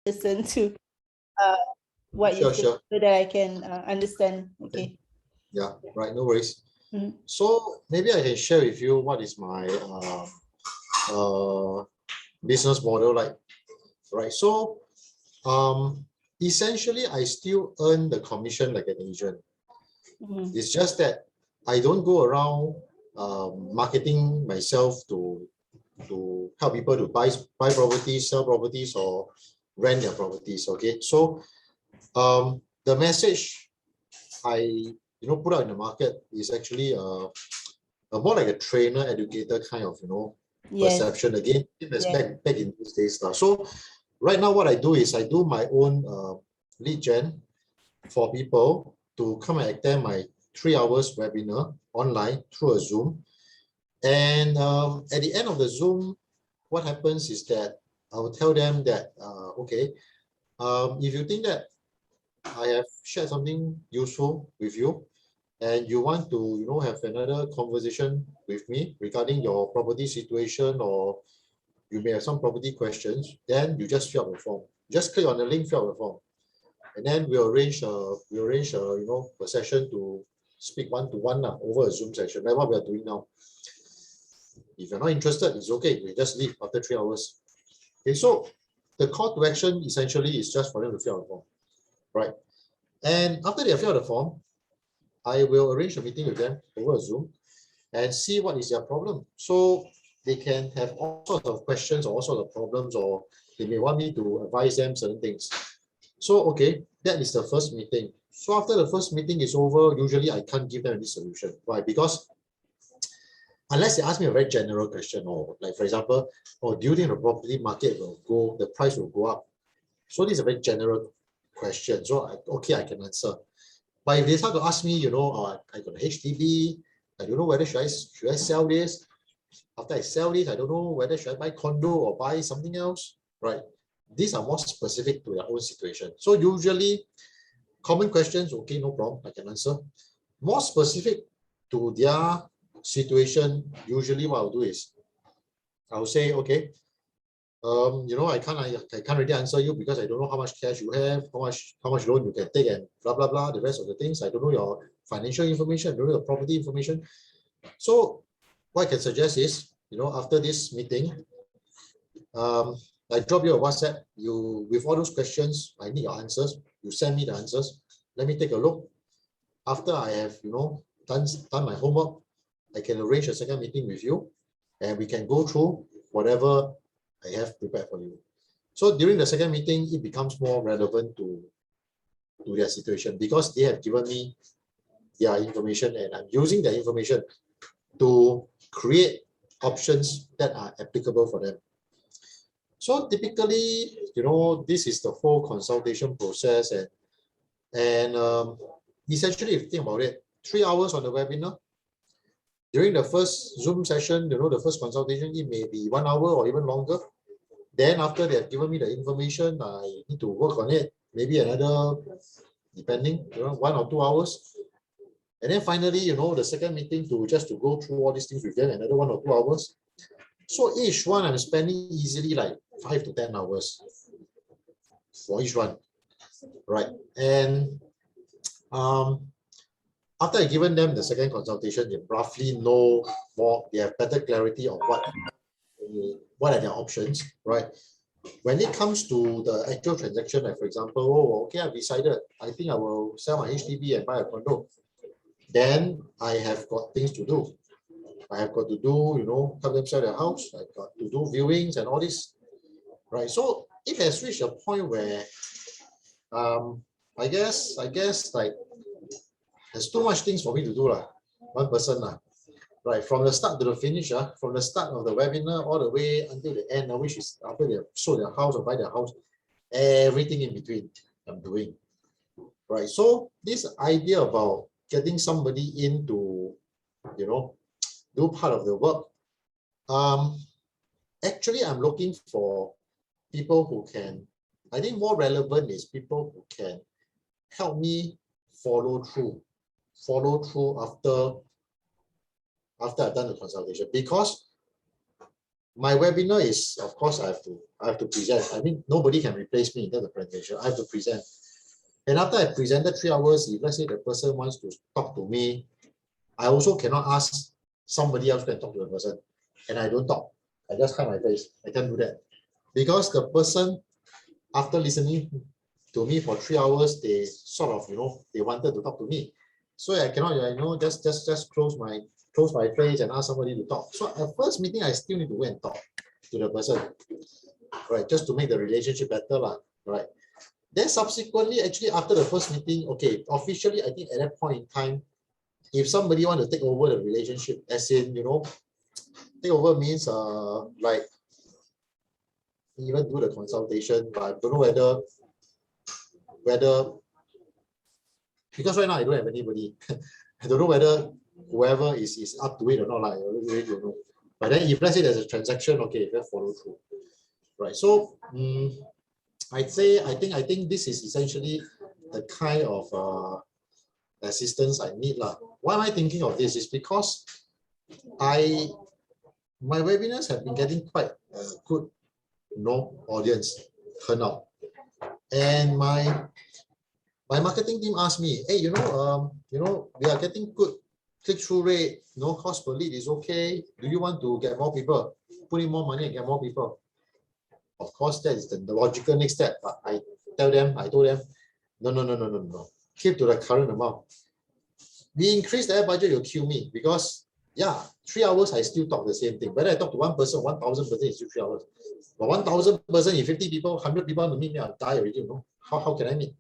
listen to what you say so that I can understand. Okay. Yeah, right. No worries. Mhm. So maybe I can share with you what is my business model like, right? So essentially, I still earn the commission like an agent. Mhm. It's just that I don't go around marketing myself to help people to buy properties, sell properties, or rent their properties. Okay, so the message I put out in the market is actually more like a trainer, educator kind of Yes. perception. Again, that's Yeah. back in those days now. So right now, what I do is I do my own lead gen for people to come and attend my 3 hours webinar online through a Zoom. And at the end of the Zoom, what happens is that I will tell them that, okay, if you think that I have shared something useful with you, and you want to have another conversation with me regarding your property situation, or you may have some property questions, then you just fill out the form. Just click on the link, fill out the form, and then we'll arrange a session to speak one-to-one over a Zoom session, like what we are doing now. If you're not interested, it's okay. We just leave after 3 hours. Okay, so the call to action essentially is just for them to fill out the form, right? And after they fill out the form, I will arrange a meeting with them over a Zoom and see what is their problem. So they can have all sorts of questions or all sorts of problems, or they may want me to advise them certain things. So, okay, that is the first meeting. So after the first meeting is over, usually I can't give them any solution. Why? Because unless they ask me a very general question, or like, for example, do you think the property market the price will go up? So this is a very general question. So, I can answer. But if they start to ask me, I got a HDB, I don't know whether should I sell this. After I sell this, I don't know whether should I buy condo or buy something else, right? These are more specific to their own situation. So usually, common questions, okay, no problem, I can answer. More specific to their situation, usually what I'll do is I'll say, okay, I can't really answer you because I don't know how much cash you have, how much loan you can take, and blah blah blah. The rest of the things, I don't know your financial information, I don't know your property information. So what I can suggest is, after this meeting, I drop you a WhatsApp. You with all those questions, I need your answers. You send me the answers. Let me take a look. After I have done my homework, I can arrange a second meeting with you, and we can go through whatever I have prepared for you. So during the second meeting, it becomes more relevant to their situation because they have given me their information, and I'm using their information to create options that are applicable for them. So typically, this is the whole consultation process, and essentially, if you think about it, 3 hours on the webinar. During the first Zoom session, the first consultation, it may be 1 hour or even longer. Then after they have given me the information, I need to work on it, maybe another, depending, 1 or 2 hours. And then finally, the second meeting to go through all these things with them, another 1 or 2 hours. So each one I'm spending easily like 5 to 10 hours for each one, right? And after I've given them the second consultation, they roughly know more, they have better clarity on what are their options, right? When it comes to the actual transaction, like for example, okay, I've decided, I think I will sell my HDB and buy a condo. Then I have got things to do. I have got to do, help them sell their house. I've got to do viewings and all this, right? So it has reached a point where, I guess like there's too much things for me to do, one person, right? From the start to the finish, from the start of the webinar all the way until the end, which is after they sold their house or buy their house, everything in between I'm doing, right? So this idea about getting somebody in to, do part of the work, actually I'm looking for people who can, I think more relevant is people who can help me follow through after I've done the consultation. Because my webinar is, of course, I have to present. I mean, nobody can replace me in terms of presentation. I have to present. And after I presented 3 hours, if let's say the person wants to talk to me, I also cannot ask somebody else to talk to the person. And I don't talk. I just hide my face. I can't do that. Because the person, after listening to me for 3 hours, they sort of, they wanted to talk to me. So I cannot, just close my face and ask somebody to talk. So at first meeting, I still need to go and talk to the person, right? Just to make the relationship better, right? Then subsequently, actually after the first meeting, okay, officially, I think at that point in time, if somebody want to take over the relationship, as in, take over means like even do the consultation, but I don't know whether because right now I don't have anybody. I don't know whether whoever is up to it or not. I really don't know. But then if let's say there's a transaction, okay, let's follow through. Right. So I think this is essentially the kind of assistance I need. Why am I thinking of this? Is because my webinars have been getting quite a good audience turnout. And my marketing team asked me, hey, we are getting good click-through rate, cost per lead is okay. Do you want to get more people? Put in more money and get more people. Of course, that is the logical next step. But I told them, no. Keep to the current amount. We increase the ad budget, you'll kill me because 3 hours I still talk the same thing. Whether I talk to one person, 1,000 person is still 3 hours. But 1,000 person, if 50 people, 100 people want to meet me, I'll die already. How can I meet?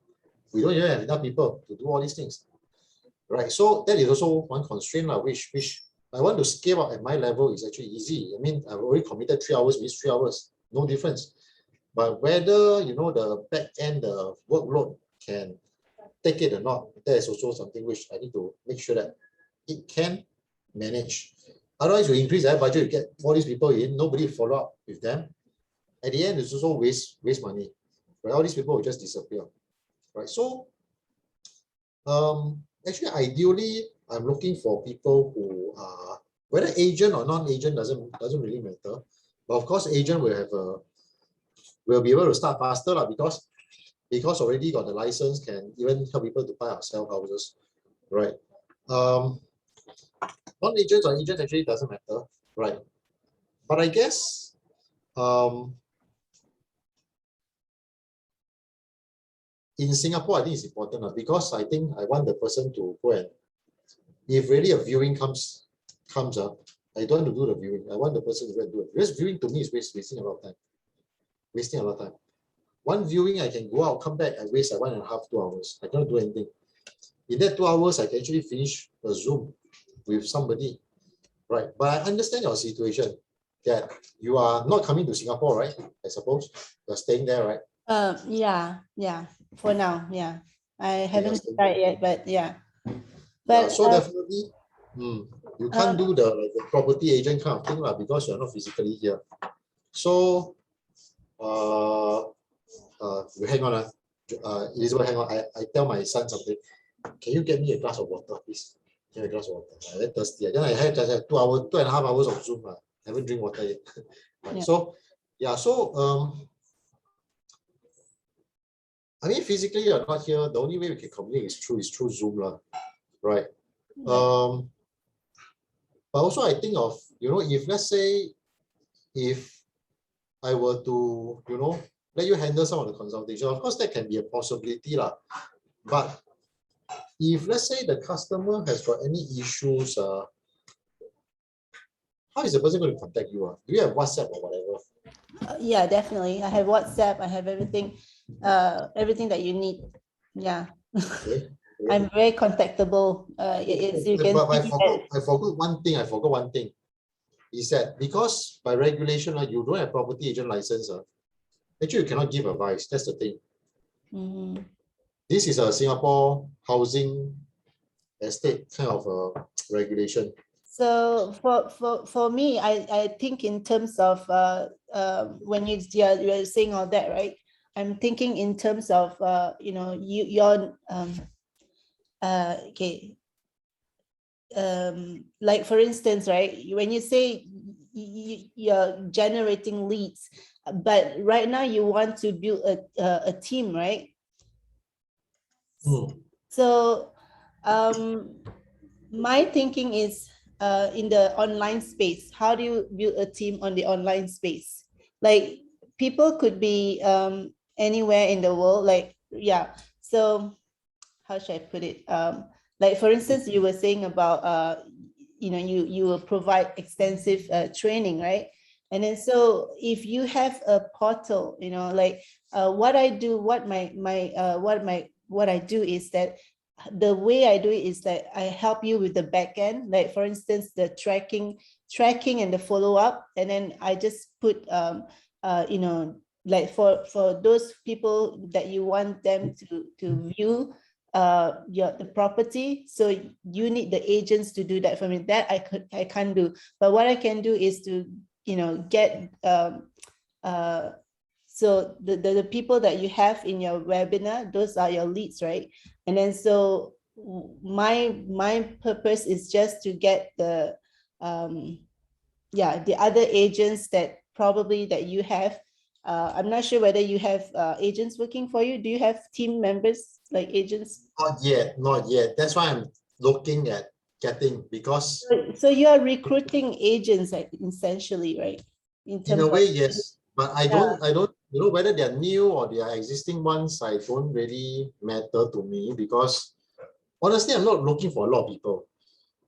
We don't even have enough people to do all these things, right? So that is also one constraint, which I want to scale up at my level is actually easy. I mean, I've already committed 3 hours, means 3 hours, no difference. But whether the back end, the workload can take it or not, that is also something which I need to make sure that it can manage. Otherwise, you increase that budget, you get all these people in, nobody follow up with them. At the end, it's also waste money. Right? All these people will just disappear. Right. So actually, ideally, I'm looking for people who are whether agent or non-agent doesn't really matter. But of course, agent will be able to start faster because already got the license, can even help people to buy or sell houses, right? Non-agents or agents actually doesn't matter, right? But I guess in Singapore, I think it's important because I think I want the person to go and, if really a viewing comes up, I don't want to do the viewing. I want the person to go and do it. Because viewing to me is wasting a lot of time. Wasting a lot of time. One viewing, I can go out, come back, I waste 1.5, 2 hours. I cannot do anything. In that 2 hours, I can actually finish a Zoom with somebody, right? But I understand your situation that you are not coming to Singapore, right? I suppose you're staying there, right? Yeah. For now, yeah. I haven't started yet, but yeah. But so definitely, you can't do the property agent kind of thing because you're not physically here. So, hang on, Elizabeth, hang on. I tell my son something. Can you get me a glass of water, please? Get me a glass of water. I'm very thirsty. Then I had just 2.5 hours of Zoom. I haven't drink water yet. Right. Yeah. So, I mean, physically you're not here. The only way we can communicate is through Zoom, right? But also I think of, if let's say, if I were to, let you handle some of the consultation, of course that can be a possibility, but if let's say the customer has got any issues, how is the person going to contact you? Do you have WhatsApp or whatever? Yeah, definitely. I have WhatsApp. I have everything that you need. Yeah. Okay. I'm very contactable. You can. But I forgot one thing. Is that because by regulation, you don't have property agent license, actually you cannot give advice. That's the thing. This is a Singapore housing estate kind of regulation. So for me, I think in terms of when you're saying all that, right? I'm thinking in terms of okay. Like for instance, right? When you say you're generating leads, but right now you want to build a team, right? So my thinking is in the online space, how do you build a team on the online space? Like people could be anywhere in the world, like, yeah. So how should I put it? Like for instance, you were saying about you will provide extensive training, right? And then so if you have a portal, like what I do, what I do is that the way I do it is that I help you with the back end, like for instance, the tracking and the follow-up. And then I just put like for those people that you want them to view the property, so you need the agents to do that for me. That I can't do, but what I can do is to get so the people that you have in your webinar, those are your leads, right? And then so my purpose is just to get the the other agents that probably that you have. I'm not sure whether you have agents working for you. Do you have team members like agents? Not yet. That's why I'm looking at getting, because So you are recruiting agents, like, essentially, right? in a way, yes, but I don't, whether they're new or they are existing ones. I don't really matter to me, because honestly, I'm not looking for a lot of people,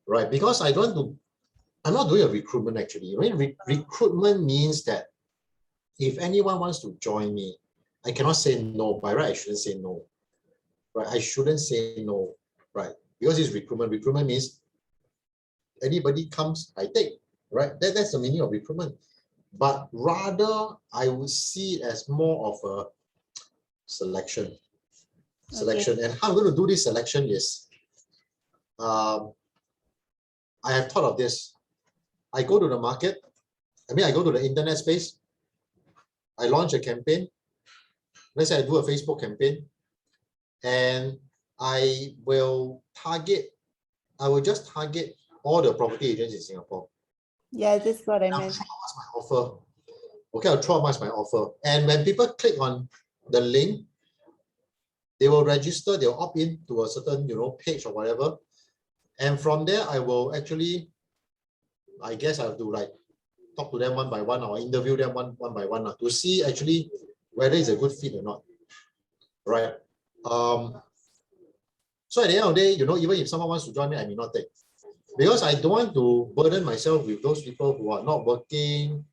right? Because I don't want to. I'm not doing a recruitment actually. I mean, recruitment means that if anyone wants to join me, I cannot say no. By right, I shouldn't say no. Right? I shouldn't say no. Right? Because it's recruitment. Recruitment means anybody comes, I take. Right? That's the meaning of recruitment. But rather, I would see it as more of a selection. Okay. And how I'm going to do this selection is, I have thought of this. I go to the market. I go to the internet space. I launch a campaign. Let's say I do a Facebook campaign, and I will just target all the property agents in Singapore. Yeah, that's what I meant. What's my offer? Okay, I'll throw out my offer. And when people click on the link, they will register, they'll opt in to a certain page or whatever. And from there, I will actually, I guess I have to like talk to them one by one or interview them one by one to see actually whether it's a good fit or not. Right. So at the end of the day, even if someone wants to join me, I may not take. Because I don't want to burden myself with those people who are not working,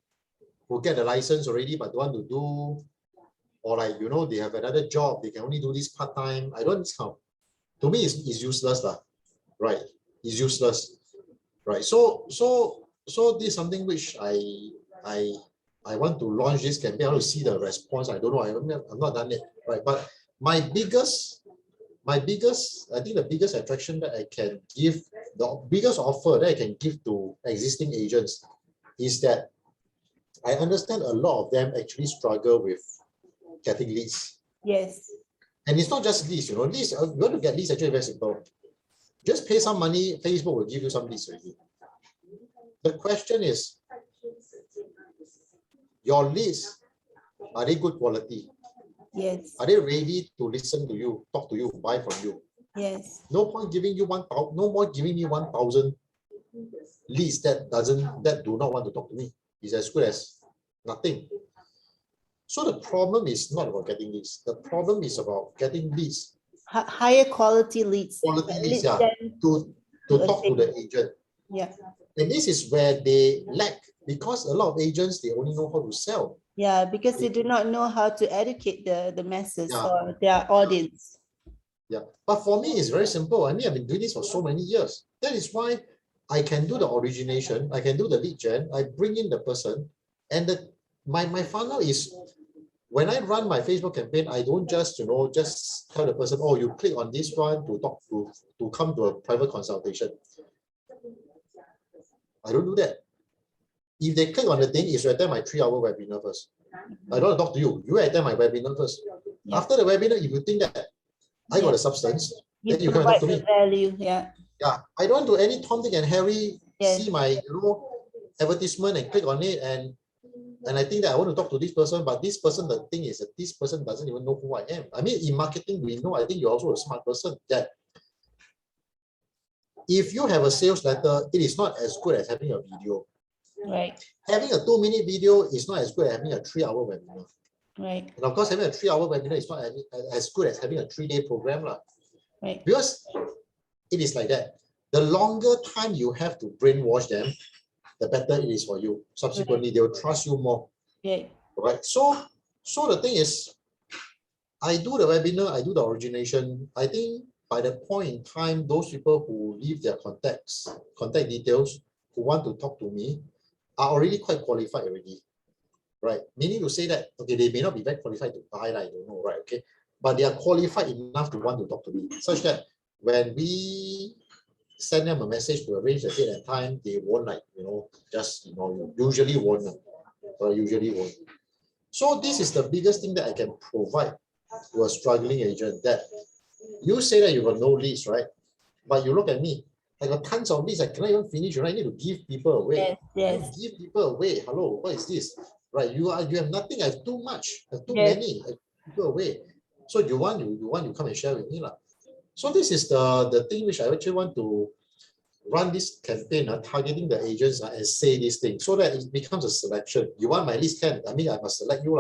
who get the license already but don't want to do, or like, they have another job, they can only do this part-time. I don't count. To me, it's useless, right? It's useless, right? So this is something which I want to launch this campaign. I want to see the response. I don't know. I'm not done it, right? But my biggest, I think the biggest attraction that I can give, the biggest offer that I can give to existing agents is that I understand a lot of them actually struggle with getting leads. Yes. And it's not just leads, leads, you want to get leads actually very simple. Just pay some money, Facebook will give you some leads already. The question is, your leads, are they good quality? Yes. Are they ready to listen to you, talk to you, buy from you? Yes. No point giving you 1,000, no more giving me 1,000 leads that do not want to talk to me. It's as good as nothing. So the problem is not about getting leads. The problem is about getting leads. Higher quality leads. Quality leads, yeah, to talk to the agent. Yeah. And this is where they lack, because a lot of agents, they only know how to sell. Yeah, because they do not know how to educate the masses or their audience. Yeah, but for me, it's very simple. I've been doing this for so many years. That is why I can do the origination, I can do the lead gen, I bring in the person, and my funnel is, when I run my Facebook campaign, I don't just tell the person, oh, you click on this one to come to a private consultation. I don't do that. If they click on the thing, it's to attend my 3-hour webinar first. I don't want to talk to you. You attend my webinar first. Yeah. After the webinar, if you think that I got a substance, then you can talk to me. Value, yeah. Yeah, I don't want to any Tom, Dick, and Harry see my advertisement and click on it, and I think that I want to talk to this person, but this person, the thing is that this person doesn't even know who I am. I mean, in marketing, we know, I think you're also a smart person, that if you have a sales letter, it is not as good as having a video. Right. Having a 2-minute video is not as good as having a 3-hour webinar. Right. And of course, having a 3-hour webinar is not as good as having a 3-day program. Right. Because it is like that. The longer time you have to brainwash them, the better it is for you. Subsequently, they will trust you more. Yeah. Right. So the thing is, I do the webinar, I do the origination. I think by the point in time, those people who leave their contact details, who want to talk to me, are already quite qualified already. Right. Meaning to say that, okay, they may not be very qualified to buy, I don't know, right? Okay. But they are qualified enough to want to talk to me, such that when we send them a message to arrange the date and time, they won't usually won't. Usually won't. So this is the biggest thing that I can provide to a struggling agent, that you say that you got no leads, right? But you look at me, I got tons of leads, I cannot even finish, right? I need to give people away. Yes. Give people away. Hello, what is this? Right? You have nothing, I have too much, I have too Yes. many, I give people away. So you come and share with me. So this is the thing which I actually want to run this campaign, targeting the agents and say this thing, so that it becomes a selection. You want my list, can I mean I must select you.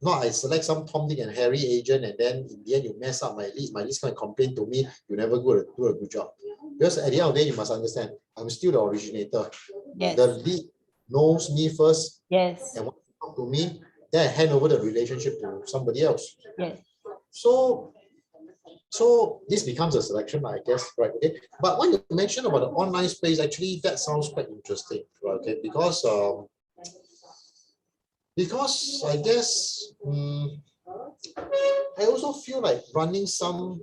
Not I select some Tom, Dick and Harry agent, and then in the end you mess up my list can complain to me, you never do a good job. Because at the end of the day, you must understand, I'm still the originator. Yes. The lead knows me first. Yes. And wants to talk to me, then I hand over the relationship to somebody else. Yes. So this becomes a selection, I guess, right? Okay. But when you mentioned about the online space, actually that sounds quite interesting, right? Okay, because I guess I also feel like running some,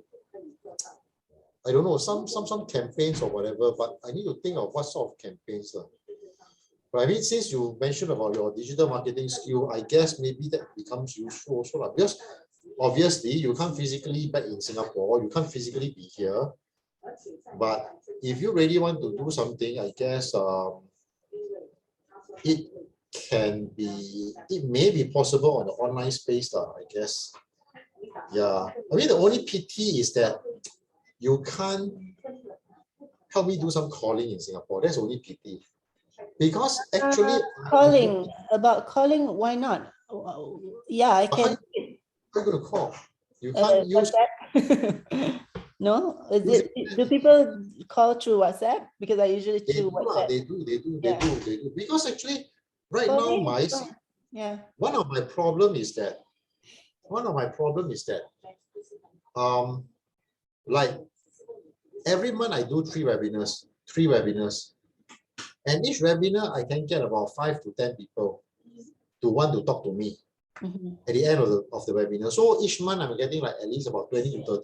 I don't know, some campaigns or whatever, but I need to think of what sort of campaigns. But I mean, since you mentioned about your digital marketing skill, I guess maybe that becomes useful also. Because obviously you can't physically back in Singapore, you can't physically be here. But if you really want to do something, I guess it may be possible on the online space, I guess. Yeah. I mean, the only pity is that you can't help me do some calling in Singapore. That's only pity. Because actually calling, why not? Yeah, I can. How are you going to call? You can't use WhatsApp. No, do people call through WhatsApp? Because I usually through WhatsApp. They do. Because actually, right now, one of my problem is that like every month I do three webinars, and each webinar I can get about 5 to 10 people to want to talk to me at the end of the webinar. So each month I'm getting like at least about 20 to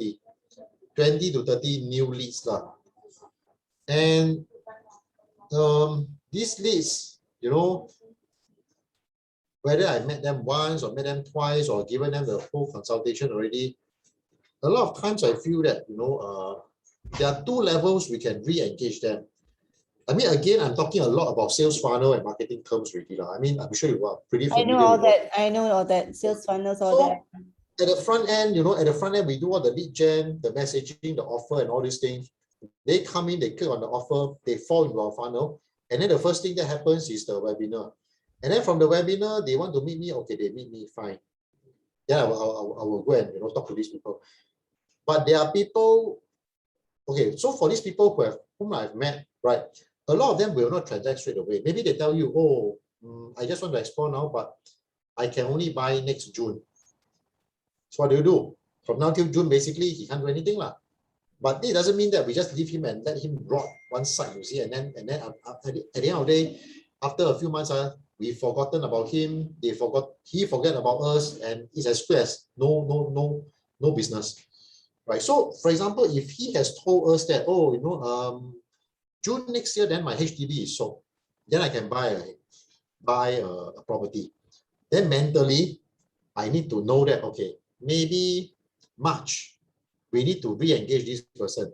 30 new leads. And these leads, whether I met them once or met them twice or given them the whole consultation already, a lot of times I feel that, there are two levels we can re-engage them. I mean, again, I'm talking a lot about sales funnel and marketing terms already. I mean, I'm sure you are pretty familiar. I know all that. Sales funnels, all that. At the front end, we do all the lead gen, the messaging, the offer, and all these things. They come in, they click on the offer, they fall into our funnel, and then the first thing that happens is the webinar. And then from the webinar, they want to meet me. Okay, they meet me, fine. Then I will go and talk to these people. But there are people. Okay, so for these people whom I've met, right, a lot of them will not transact straight away. Maybe they tell you, oh, I just want to explore now, but I can only buy next June. So what do? From now till June, basically, he can't do anything. But it doesn't mean that we just leave him and let him rot one side, you see, and then at the end of the day, after a few months, we've forgotten about him, he forget about us, and it's as good as no business. Right. So for example, if he has told us that, oh, June next year, then my HDB is sold, then I can buy a property. Then mentally, I need to know that, okay, maybe March, we need to re-engage this person.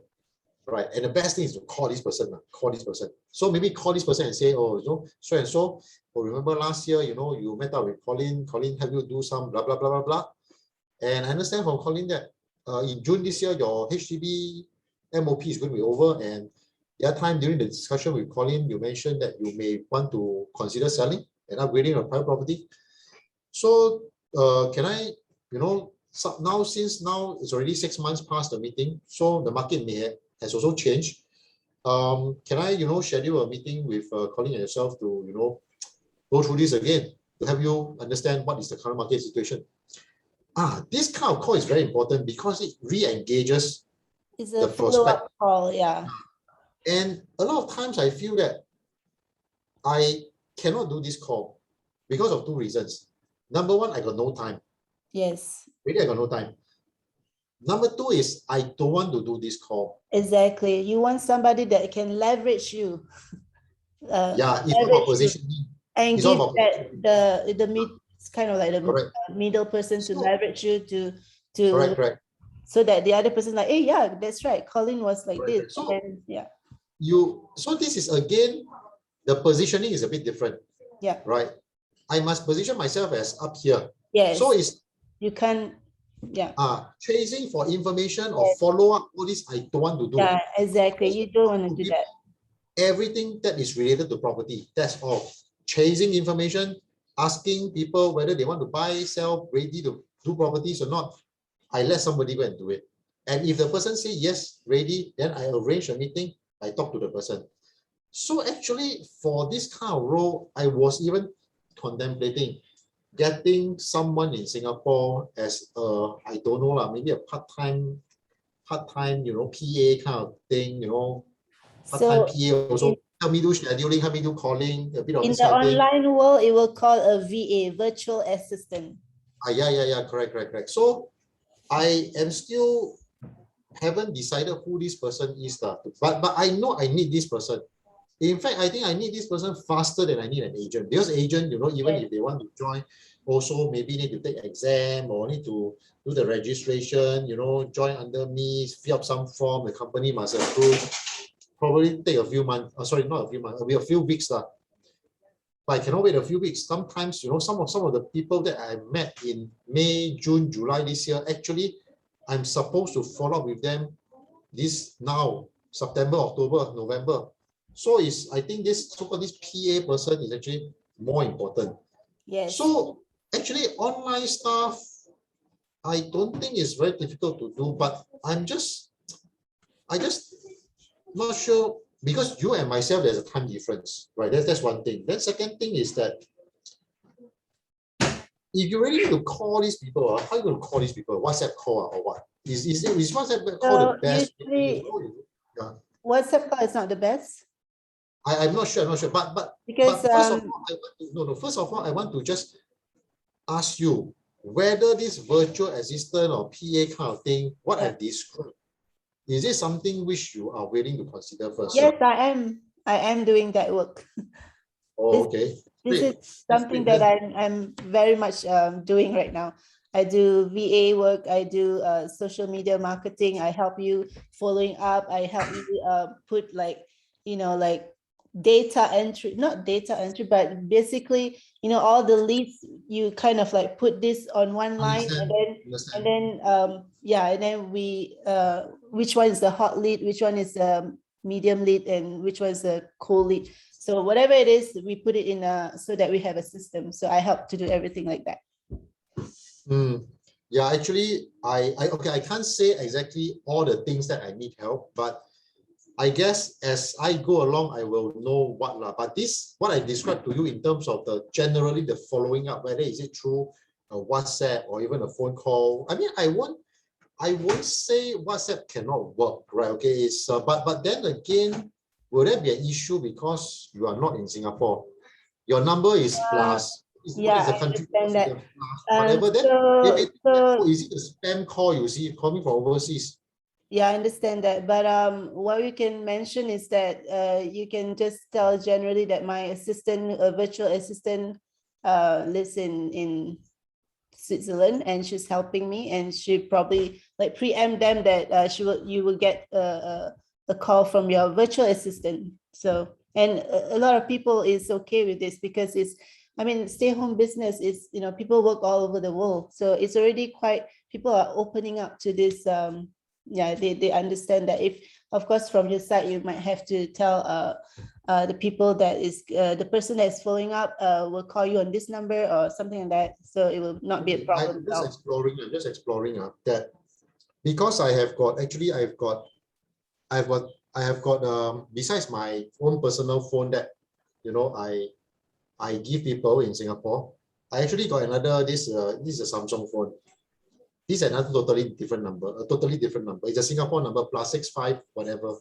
right? And the best thing is to call this person, call this person. So maybe call this person and say, oh, so and so, oh, remember last year, you met up with Colin, help you do some blah, blah, blah, blah, blah. And I understand from Colin that in June this year, your HDB MOP is going to be over. And the other time during the discussion with Colin, you mentioned that you may want to consider selling and upgrading a private property. So can I, so now since now it's already 6 months past the meeting, so the market has also changed. Can I, schedule a meeting with Colin and yourself to, go through this again to help you understand what is the current market situation? This kind of call is very important because it re-engages It's the a prospect. follow-up call, yeah. And a lot of times I feel that I cannot do this call because of 2 reasons. Number one, I got no time. Yes, Really, I got no time. Number 2 is I don't want to do this call. exactly. You want somebody that can leverage you. Yeah, it's all about leverage you positioning. and It's all give about that the mid, it's kind of like the Correct. middle person to So- leverage you to Correct. so that the other person like, hey, yeah, that's right. Colin was like Correct. this. So- And yeah, So this is again, the positioning is a bit different, yeah, right? I must position myself as up here. yes. So it's You can, yeah, chasing for information or follow up, all this I don't want to do. yeah, exactly. You don't want to do that. Everything that is related to property, that's all. Chasing information, asking people whether they want to buy, sell, ready to do properties or not. I let somebody go and do it. And if the person say yes, ready, then I arrange a meeting, I talk to the person. So actually for this kind of role, I was even contemplating getting someone in Singapore as I don't know lah, maybe a part-time, PA kind of thing, part-time So PA also help me do scheduling, help me do calling, a bit of in this the kind of thing. online world, it will call a VA, virtual assistant. Yeah, correct. So I am still haven't decided who this person is, but I know I need this person. In fact, I think I need this person faster than I need an agent, because agent, even if they want to join, also maybe need to take exam or need to do the registration, join under me, fill up some form, the company must approve. Probably take a few months. Sorry, not a few months. It'll be a few weeks lah. But I cannot wait a few weeks. Sometimes, some of the people that I met in May, June, July this year, actually, I'm supposed to follow up with them this now, September, October, November. So I think this so-called this PA person is actually more important. Yes. So actually online stuff, I don't think it's very difficult to do, but I just not sure, because you and myself, there's a time difference, right? That's one thing. Then second thing is that if you really need to call these people, how are you going to call these people? WhatsApp call or what? Is WhatsApp call the best? Usually, Yeah. WhatsApp call is not the best. I'm not sure, but Because first of all, I want to first of all, I want to just ask you whether this virtual assistant or PA kind of thing, what I've described, is it something which you are willing to consider first? yes, I am doing that work. Oh, okay. This Great. is something that I'm very much doing right now. I do VA work, I do social media marketing, I help you following up, I help you put like data entry, not data entry, but basically, all the leads, you kind of like put this on one line and then we which one is the hot lead, which one is the medium lead, and which one is the cold lead. So whatever it is, we put it in so that we have a system. So I help to do everything like that. Yeah, actually, I can't say exactly all the things that I need help, but I guess as I go along, I will know what lah. But this, what I described to you in terms of generally the following up, whether is it through a WhatsApp or even a phone call. I mean, I won't say WhatsApp cannot work, right? Okay, it's but then again, will there be an issue because you are not in Singapore? Your number is plus. Yeah, what is the country? I understand that. Whatever. Then is it a spam call? You see, coming from overseas. Yeah, I understand that. But what we can mention is that you can just tell generally that my assistant, a virtual assistant, lives in Switzerland, and she's helping me, and she probably like preempt them that you will get a call from your virtual assistant. So, and a lot of people is okay with this because it's, I mean, stay home business is, you know, people work all over the world. So it's already quite, people are opening up to this. Yeah, they understand that if, of course, from your side, you might have to tell the people that is, the person that's following up will call you on this number or something like that. So it will not be a problem. I'm just exploring that because I have got, actually, I have got besides my own personal phone that, you know, I give people in Singapore. I actually got another, this is a Samsung phone. This is another totally different number, a totally different number. It's a Singapore number +65 whatever,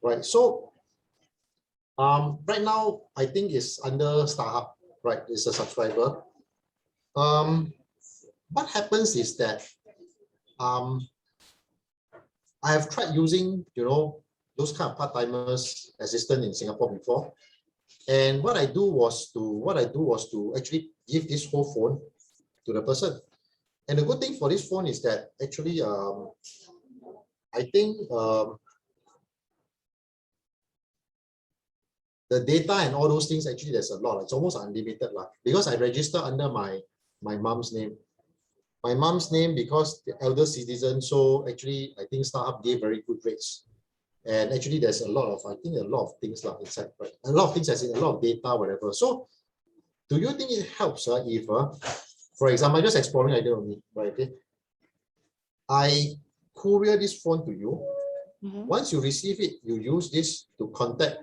right? So right now I think it's under StarHub, right? It's a subscriber. What happens is that I have tried using, you know, those kind of part-timers assistant in Singapore before. And what I do was to actually give this whole phone to the person. And the good thing for this phone is that actually, I think the data and all those things, actually, there's a lot. It's almost unlimited because I register under my mom's name. My mom's name because the elder citizen. So actually, I think StarHub gave very good rates. And actually, there's a lot of, I think a lot of things inside, right? A lot of things, as in a lot of data, whatever. So do you think it helps if, for example, I'm just exploring idea on me, right? Okay. I courier this phone to you. Once you receive it, you use this to contact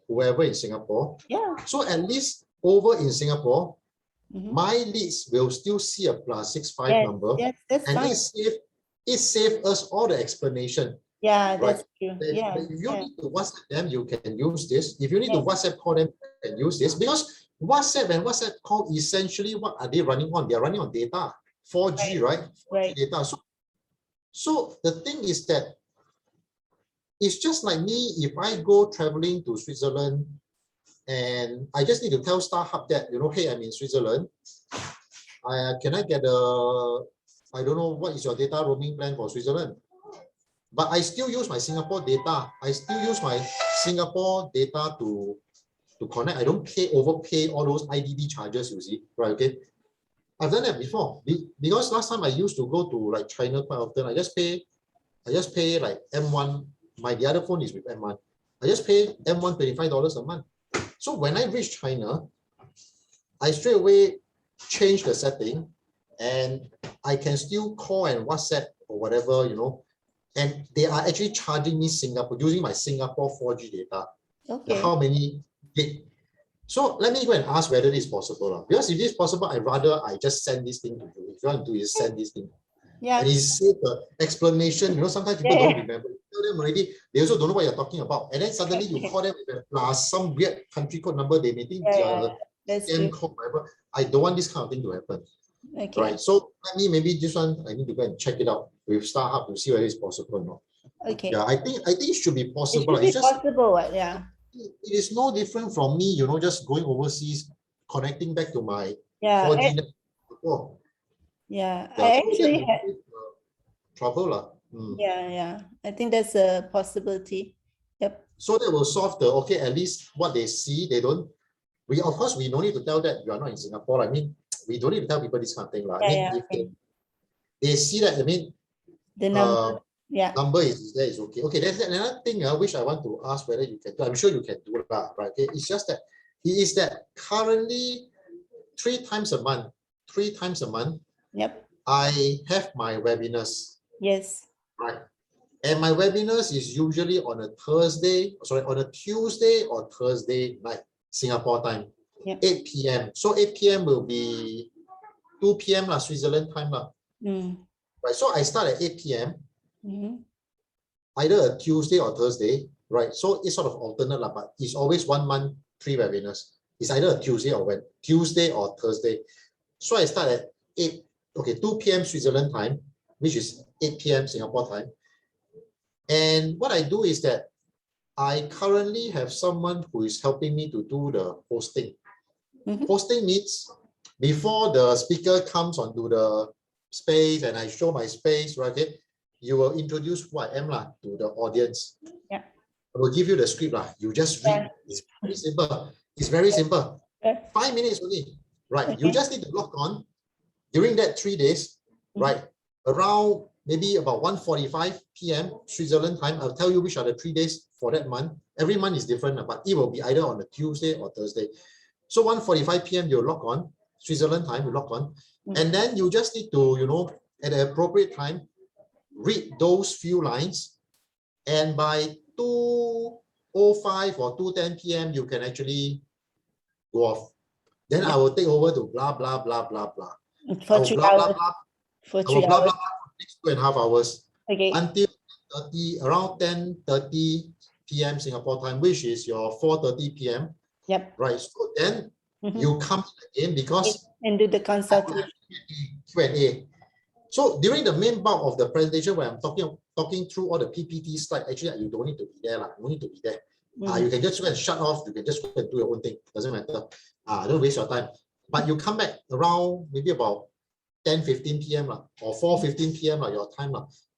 whoever in Singapore. Yeah. So at least over in Singapore, my leads will still see a +65 number. Yes, that's and fine. It saves us all the explanation. Yeah, right? that's true. Yeah. If you need to WhatsApp them, you can use this. If you need to WhatsApp call them, you can use this. Because WhatsApp and WhatsApp call, essentially, what are they running on? They're running on data, 4G, right? 4G data. So the thing is that it's just like me, if I go traveling to Switzerland and I just need to tell StarHub that, you know, hey, I'm in Switzerland. Can I get I don't know, what is your data roaming plan for Switzerland? But I still use my Singapore data. I still use my Singapore data to connect. I don't overpay all those IDD charges, you see, right? Okay. I've done that before. Because last time I used to go to like China quite often. I just pay like M1. The other phone is with M1. I just pay M1 $25 a month. So when I reach China, I straight away change the setting and I can still call and WhatsApp or whatever, you know. And they are actually charging me Singapore, using my Singapore 4G data. Okay. How many gig? So let me go and ask whether this is possible. Because if this is possible, I'd rather I just send this thing to you. If you want to do is send this thing. Yeah. And it's the explanation. You know, sometimes people don't remember. You tell them already, they also don't know what you're talking about. And then suddenly you call them with some weird country code number. They may think scam code, whatever. I don't want this kind of thing to happen. Okay. Right. So maybe this one I need to go and check it out with StarHub to see whether it's possible or not. Okay. Yeah, I think it should be possible. It should be possible, yeah. It is no different from me, you know, just going overseas, connecting back to my 4G network. Yeah, I actually had trouble. Yeah. I think that's a possibility. Yep. So that will solve at least what they see, they don't. Of course, we don't need to tell that you are not in Singapore. I mean, we don't need to tell people this kind of thing. If they see that, I mean, the number, number is there, is okay. Okay, there's another thing which I want to ask whether you can do. I'm sure you can do it, right? Okay, it's just that currently 3 times a month, Yep. I have my webinars. Yes. Right. And my webinars is usually on a Tuesday or Thursday night, Singapore time, 8 p.m. So 8 p.m. will be 2 p.m. Switzerland time. Right. So I start at 8 p.m. Either a Tuesday or Thursday. Right. So it's sort of alternate, but it's always 1 month, 3 webinars. It's either a Tuesday or Thursday. So I start at 2 p.m. Switzerland time, which is 8 p.m. Singapore time. And what I do is that I currently have someone who is helping me to do the hosting. Hosting means before the speaker comes onto the space and I show my space, right? Okay, you will introduce who I am lah, to the audience. Yeah. I will give you the script lah. You just read. It's very simple. It's very simple. 5 minutes only. Right. You Okay. just need to log on during that 3 days, right? Around maybe about 1:45 p.m. Switzerland time. I'll tell you which are the 3 days for that month. Every month is different, but it will be either on a Tuesday or Thursday. So 1:45 p.m. you log on, Switzerland time, you log on, and then you just need to, you know, at the appropriate time, read those few lines, and by 2:05 or 2:10 p.m. you can actually go off. Then I will take over to blah blah blah blah blah. For 3 hours. For 3 blah hours. blah blah for next 2.5 hours. Okay. Until around 10:30 p.m. Singapore time, which is your 4:30 p.m. Yep. Right. So then you come again because and do the consultation. Q&A. So during the main bulk of the presentation, when I'm talking through all the PPT slide, actually you don't need to be there, you don't need to be there. You can just go and shut off. You can just go and do your own thing. Doesn't matter. Don't waste your time. But you come back around maybe about 10:15 p.m. or 4:15 p.m. your time.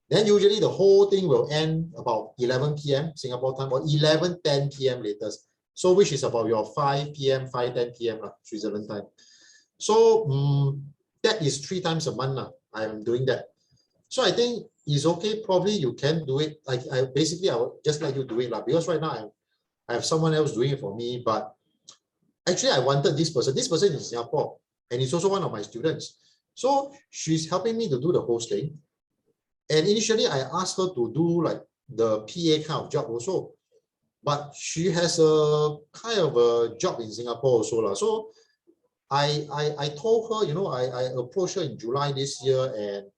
Then usually the whole thing will end about 11 p.m. Singapore time or 11:10 p.m. latest. So which is about your 5 p.m., 5:10 p.m. Switzerland time. So that is 3 times a month. I'm doing that. So I think it's okay. Probably you can do it. I basically I will just let you do it because right now I have someone else doing it for me. But actually I wanted this person. This person is in Singapore and he's also one of my students. So she's helping me to do the hosting. And initially I asked her to do like the PA kind of job also. But she has a kind of a job in Singapore also. So I told her, you know, I approached her in July this year, and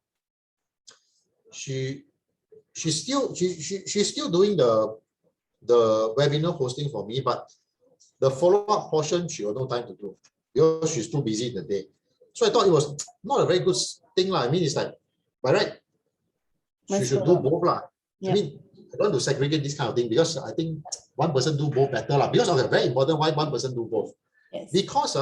she's still doing the webinar hosting for me, but the follow-up portion she got no time to do because she's too busy in the day. So I thought it was not a very good thing. I mean, it's like, by right, she should do both. Yeah. I mean, I don't want to segregate this kind of thing because I think one person do both better. Because of the very important why one person do both. Yes. Because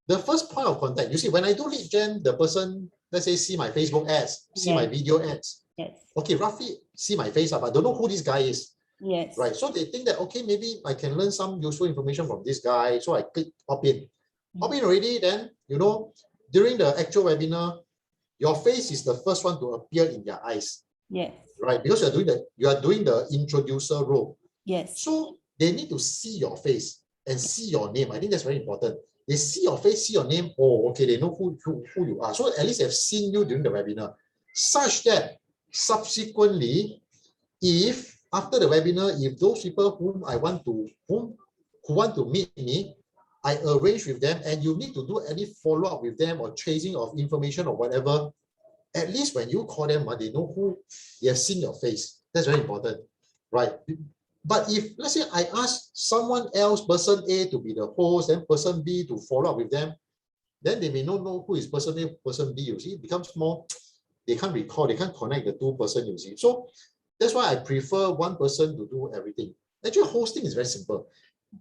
the first point of contact, you see, when I do lead gen, the person, let's say, see my Facebook ads, see my video ads. Yes. Okay, roughly see my face, but don't know who this guy is. Yes. Right. So they think that, okay, maybe I can learn some useful information from this guy. So I click opt in. Opt in already, then, you know, during the actual webinar, your face is the first one to appear in their eyes. Yes. Right. Because you are doing the introducer role. Yes. So they need to see your face and see your name. I think that's very important. They see your face, see your name. Oh, okay, they know who you are. So at least they've seen you during the webinar, such that subsequently, if after the webinar, if those people who want to meet me, I arrange with them, and you need to do any follow-up with them or chasing of information or whatever. At least when you call them, they know who, they have seen your face. That's very important, right? But if, let's say, I ask someone else, person A, to be the host, and person B to follow up with them, then they may not know who is person A, person B, you see. It becomes more, they can't recall, they can't connect the two person, you see. So that's why I prefer one person to do everything. Actually, hosting is very simple.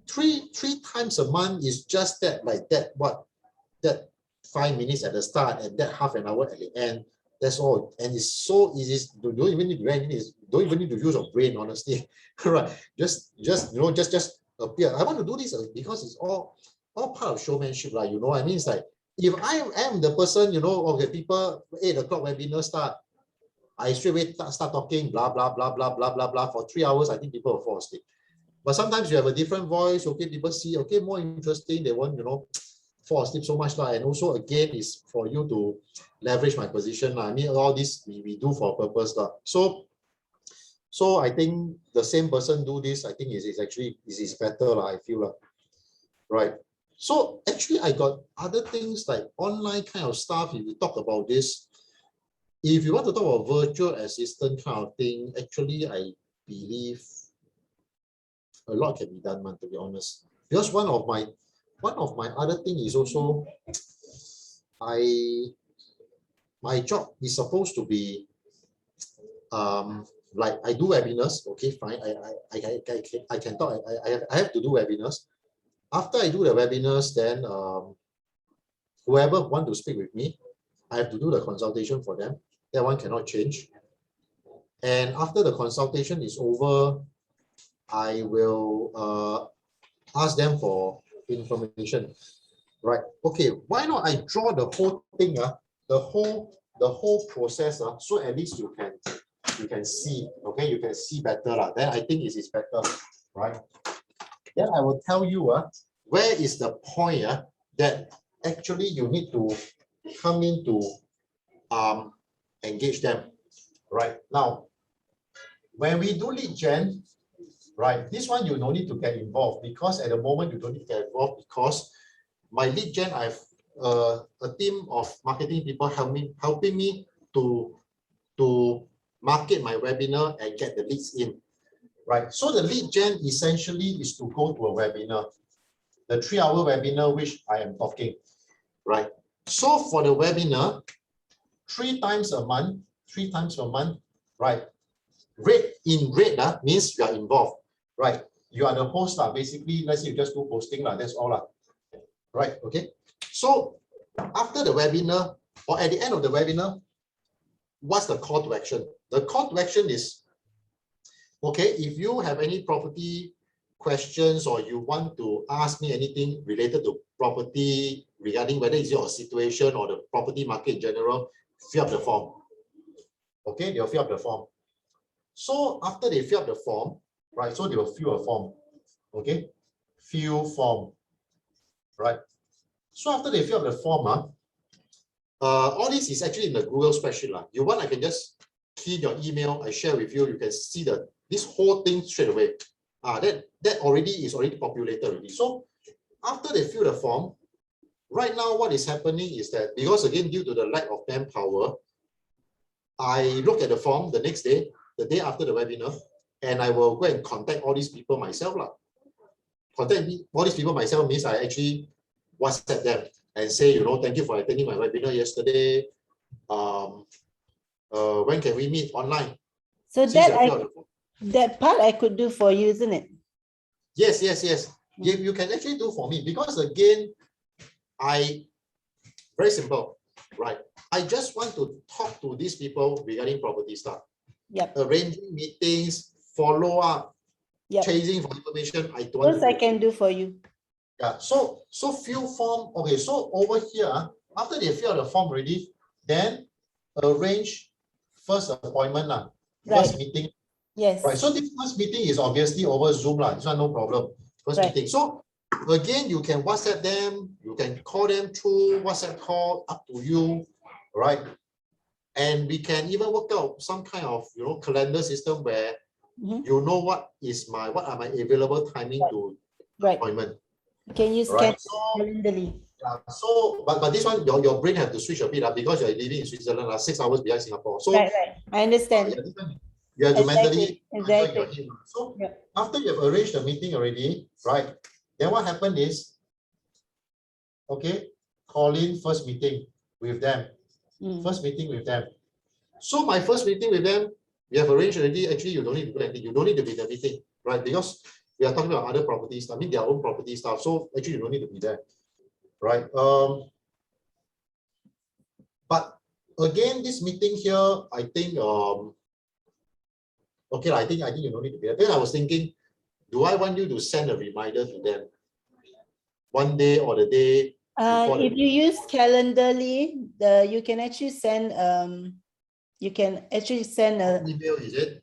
Three times a month is just that, like that 5 minutes at the start and that half an hour at the end. That's all, and it's so easy. Don't even need to do anything. Don't even need to use your brain, honestly. Right? Just you know, just appear. I want to do this because it's all part of showmanship, right? You know, I mean, it's like if I am the person, you know, okay, people 8 o'clock webinar start, I straight away start talking, blah blah blah blah blah blah blah for 3 hours. I think people will fall asleep. But sometimes you have a different voice. Okay, people see, okay, more interesting. They want, you know, fall asleep so much. And also, again, is for you to leverage my position. I mean, all this we do for a purpose. So I think the same person do this, I think is actually is better. I feel. Right. So actually, I got other things like online kind of stuff. If we talk about this, if you want to talk about virtual assistant kind of thing, actually, I believe a lot can be done, man, to be honest. Because one of my other thing is also my job is supposed to be like I do webinars. Okay, fine. I can talk. I have to do webinars. After I do the webinars, then whoever want to speak with me, I have to do the consultation for them. That one cannot change. And after the consultation is over, I will ask them for information. Right. Okay. Why not I draw the whole thing, the whole process, so at least you can see. Okay, you can see better. Then I think it is better, right? Then I will tell you where is the point that actually you need to come in to engage them. Right. Now, when we do lead gen, right, this one you don't need to get involved, because at the moment you don't need to get involved, because my lead gen, I have a team of marketing people helping me to market my webinar and get the leads in, right? So the lead gen essentially is to go to a webinar, the 3-hour webinar which I am talking, right? So for the webinar, 3 times a month, right? Red means you are involved, right? You are the host, basically. Let's say you just do posting, that's all. Right, okay. So after the webinar, or at the end of the webinar, what's the call to action? The call to action is, okay, if you have any property questions or you want to ask me anything related to property, regarding whether it's your situation or the property market in general, fill up the form. Okay, they'll fill up the form. So after they fill up the form, right, so they will fill a form. Okay, fill form, right? So after they fill up the form, all this is actually in the Google spreadsheet. You want, I can just key your email, I share with you, you can see this whole thing straight away. That already is populated already. So after they fill the form, right now what is happening is that, because again, due to the lack of manpower, I look at the form the next day, the day after the webinar, and I will go and contact all these people myself. Contact all these people myself means I actually WhatsApp them and say, thank you for attending my webinar yesterday. When can we meet online? So that part I could do for you, isn't it? Yes. You can actually do for me, because again, very simple, right? I just want to talk to these people regarding property stuff. Yep. Arranging meetings, follow up, yep. chasing for information. I don't. Those I can do for you. Yeah. So fill form. Okay. So over here, after they fill the form already, then arrange first appointment, first meeting. Yes. Right. So this first meeting is obviously over Zoom, This one no problem. First meeting. So again, you can WhatsApp them, you can call them through WhatsApp call, up to you, right? And we can even work out some kind of calendar system where you know what are my available timing to appointment. Can use Calendly. So but this one your brain have to switch a bit because you're living in Switzerland, 6 hours behind Singapore. So I understand. You have to mentally exactly. So after you have arranged the meeting already, right? Then what happened is, okay, call in first meeting with them. First meeting with them. So my first meeting with them, we have arranged already. Actually, you don't need to do anything. You don't need to be in the meeting, right? Because we are talking about other property stuff, their own property stuff. So actually, you don't need to be there, right? But again, this meeting here, I think, okay, I think you don't need to be there. Then I was thinking, do I want you to send a reminder to them one day or the day? If you use Calendly, you can actually send an email, is it?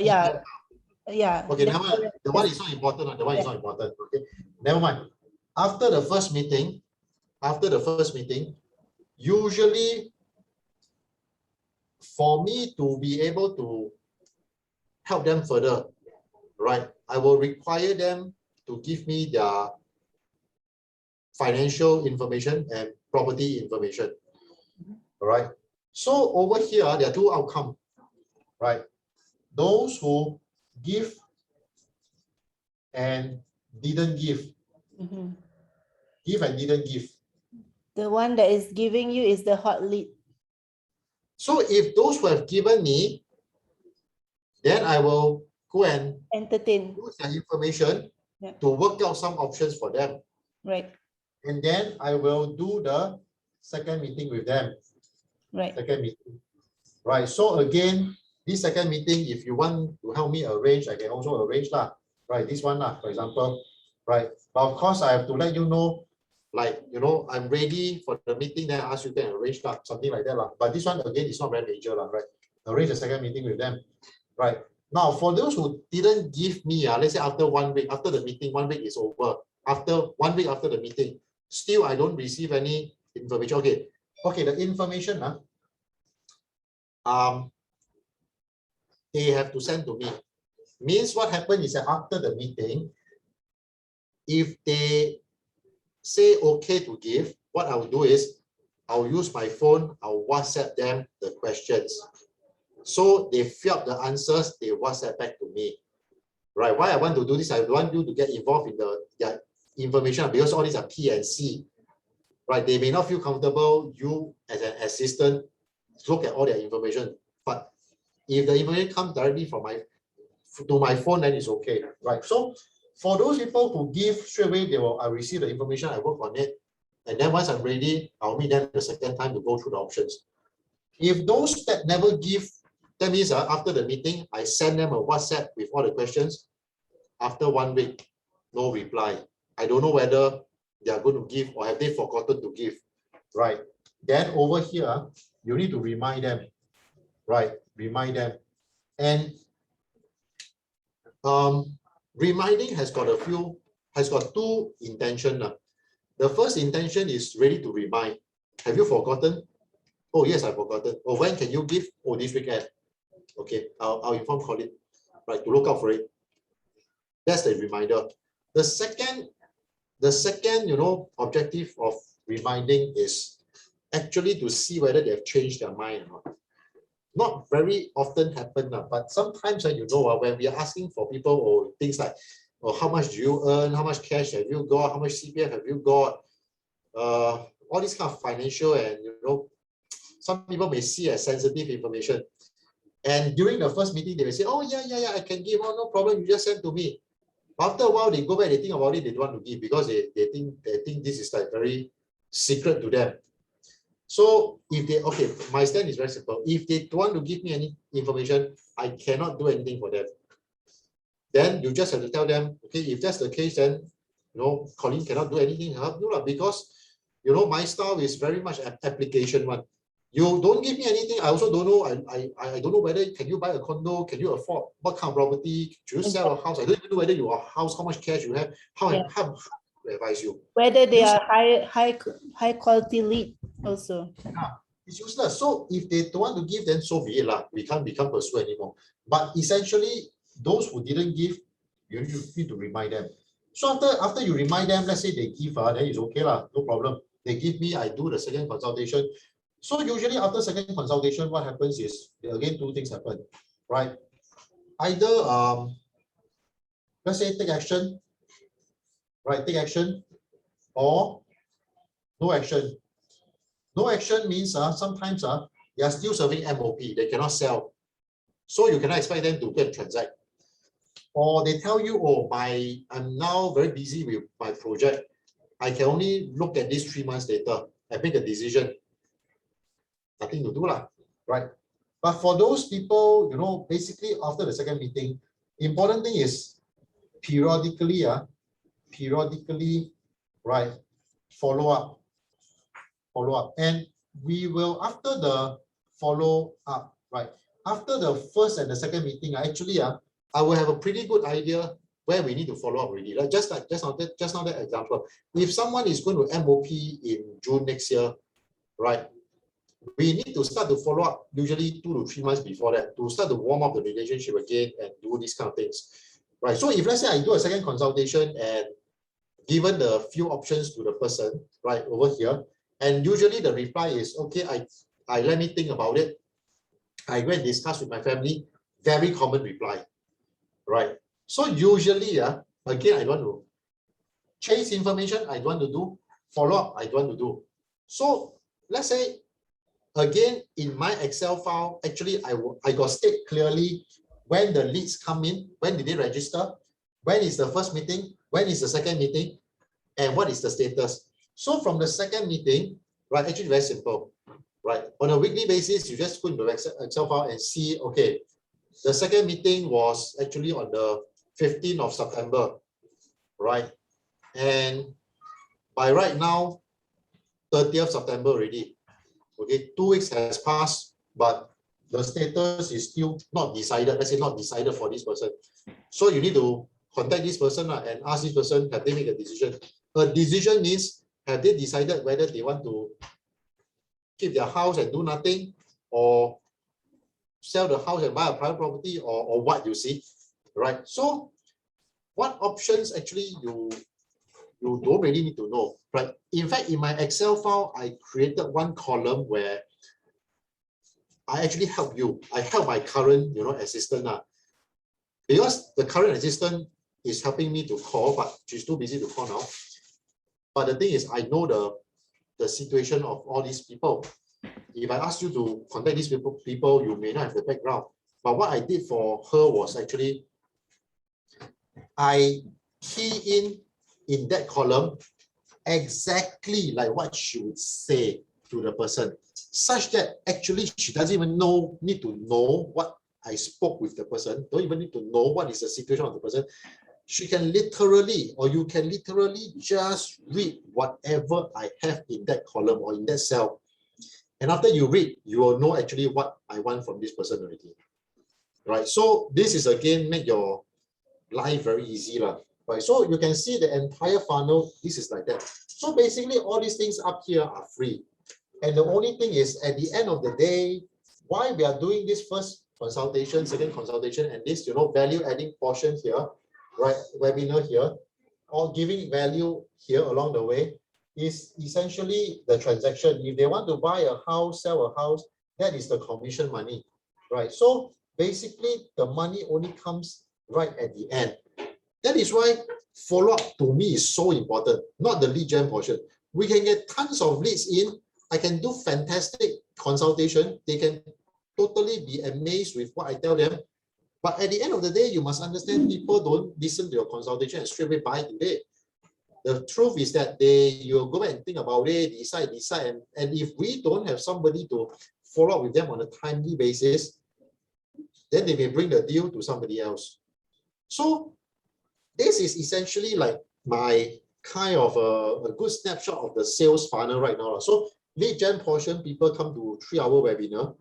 Yeah. Okay, never mind. The one is not important. The one is not important. Okay, never mind. After the first meeting, usually for me to be able to help them further, right, I will require them to give me their financial information and property information. All right. So over here, there are two outcomes, right? Those who give and didn't give. Give and didn't give. The one that is giving you is the hot lead. So if those who have given me, then I will go and entertain, use their information to work out some options for them. Right. And then I will do the second meeting with them. Right. Second meeting. right? So again, this second meeting, if you want to help me arrange, I can also arrange lah, right? This one lah, for example, right? But of course, I have to let you know, like, you know, I'm ready for the meeting, then I ask you to arrange lah, something like that lah. But this one, again, is not very major lah, right? Arrange a second meeting with them, right? Now, for those who didn't give me, let's say after 1 week, after the meeting, 1 week is over, after 1 week after the meeting, still I don't receive any information. Okay, the information, they have to send to me. Means what happened is that after the meeting, if they say okay to give, what I'll do is I'll use my phone, I'll WhatsApp them the questions. So they fill up the answers, they WhatsApp back to me. Right? Why I want to do this? I want you to get involved in the information because all these are P and C. Right? They may not feel comfortable, you as an assistant, look at all their information. But if the information comes directly from to my phone, then it's okay. Right? So for those people who give straight away, I receive the information, I work on it. And then once I'm ready, I'll meet them the second time to go through the options. If those that never give, that means after the meeting, I send them a WhatsApp with all the questions. After 1 week, no reply. I don't know whether they are going to give or have they forgotten to give. Right. Then over here, you need to remind them. Right. Remind them. And reminding has got two intentions. The first intention is ready to remind. Have you forgotten? Oh, yes, I've forgotten. Oh, when can you give? Oh, this weekend. Okay, I'll inform Colin, right, to look out for it. That's the reminder. The second, objective of reminding is actually to see whether they have changed their mind or not. Not very often happen, but sometimes when we are asking for people or things like, how much do you earn? How much cash have you got? How much CPF have you got? All these kind of financial and some people may see as sensitive information. And during the first meeting, they may say, oh, yeah, I can give. Oh, no problem. You just send to me. After a while, they go back, they think about it, they don't want to give because they think this is like very secret to them. So if they, okay, my stand is very simple. If they don't want to give me any information, I cannot do anything for them. Then you just have to tell them, okay, if that's the case, then, Colin cannot do anything to help you because, my style is very much application one. You don't give me anything. I also don't know. I don't know whether can you buy a condo? Can you afford what kind of property? Should you sell a house? I don't even know whether your house, how much cash you have. How to advise you? Whether they are high quality lead also. Yeah, it's useless. So if they don't want to give, then so be it lah. We can't become pursue anymore. But essentially, those who didn't give, you need to remind them. So after you remind them, let's say they give, then it's okay lah. No problem. They give me, I do the second consultation. So usually after second consultation, what happens is, again, two things happen, right? Either, let's say take action, right? Take action or no action. No action means sometimes they are still serving MOP. They cannot sell. So you cannot expect them to go and transact. Or they tell you, oh, I'm now very busy with my project. I can only look at this 3 months later and make a decision. Nothing to do lah, right? But for those people, basically after the second meeting, important thing is periodically, right, follow up. And we will, after the follow up, right, after the first and the second meeting, actually, I will have a pretty good idea where we need to follow up already. Like just now that example. If someone is going to MOP in June next year, right, we need to start to follow up usually 2 to 3 months before that to start to warm up the relationship again and do these kind of things, right? So if let's say I do a second consultation and given the few options to the person, right, over here, and usually the reply is, okay, I let me think about it. I go and discuss with my family. Very common reply, right? So usually, again, I don't want to chase information. I don't want to do follow up. I don't want to do. So let's say, again, in my Excel file, actually, I got state clearly when the leads come in, when did they register, when is the first meeting, when is the second meeting, and what is the status. So from the second meeting, right, actually very simple, right? On a weekly basis, you just go into the Excel file and see, okay, the second meeting was actually on the 15th of September, right? And by right now, 30th September already. Okay, 2 weeks has passed, but the status is still not decided. Let's say not decided for this person. So you need to contact this person and ask this person, have they made a decision? A decision means, have they decided whether they want to keep their house and do nothing, or sell the house and buy a private property, or what, you see, right? So what options actually you don't really need to know, right? In fact, in my Excel file, I created one column where I actually help you. I help my current, assistant because the current assistant is helping me to call, but she's too busy to call now. But the thing is, I know the situation of all these people. If I ask you to contact these people, you may not have the background. But what I did for her was actually, I key in that column exactly like what she would say to the person, such that actually she doesn't even need to know what I spoke with the person, don't even need to know what is the situation of the person. She can literally, or you can literally just read whatever I have in that column or in that cell. And after you read, you will know actually what I want from this person already, right? So this is again, make your life very easy, right? So you can see the entire funnel, this is like that. So basically all these things up here are free. And the only thing is, at the end of the day, why we are doing this first consultation, second consultation, and this, value adding portion here, right? Webinar here, or giving value here along the way, is essentially the transaction. If they want to buy a house, sell a house, that is the commission money, right? So basically the money only comes right at the end. That is why follow-up to me is so important, not the lead gen portion. We can get tons of leads in. I can do fantastic consultation. They can totally be amazed with what I tell them. But at the end of the day, you must understand people don't listen to your consultation and straight away buy today. The truth is that you'll go back and think about it, decide, and if we don't have somebody to follow up with them on a timely basis, then they may bring the deal to somebody else. So this is essentially like my kind of a good snapshot of the sales funnel right now. So lead gen portion, people come to 3-hour webinar,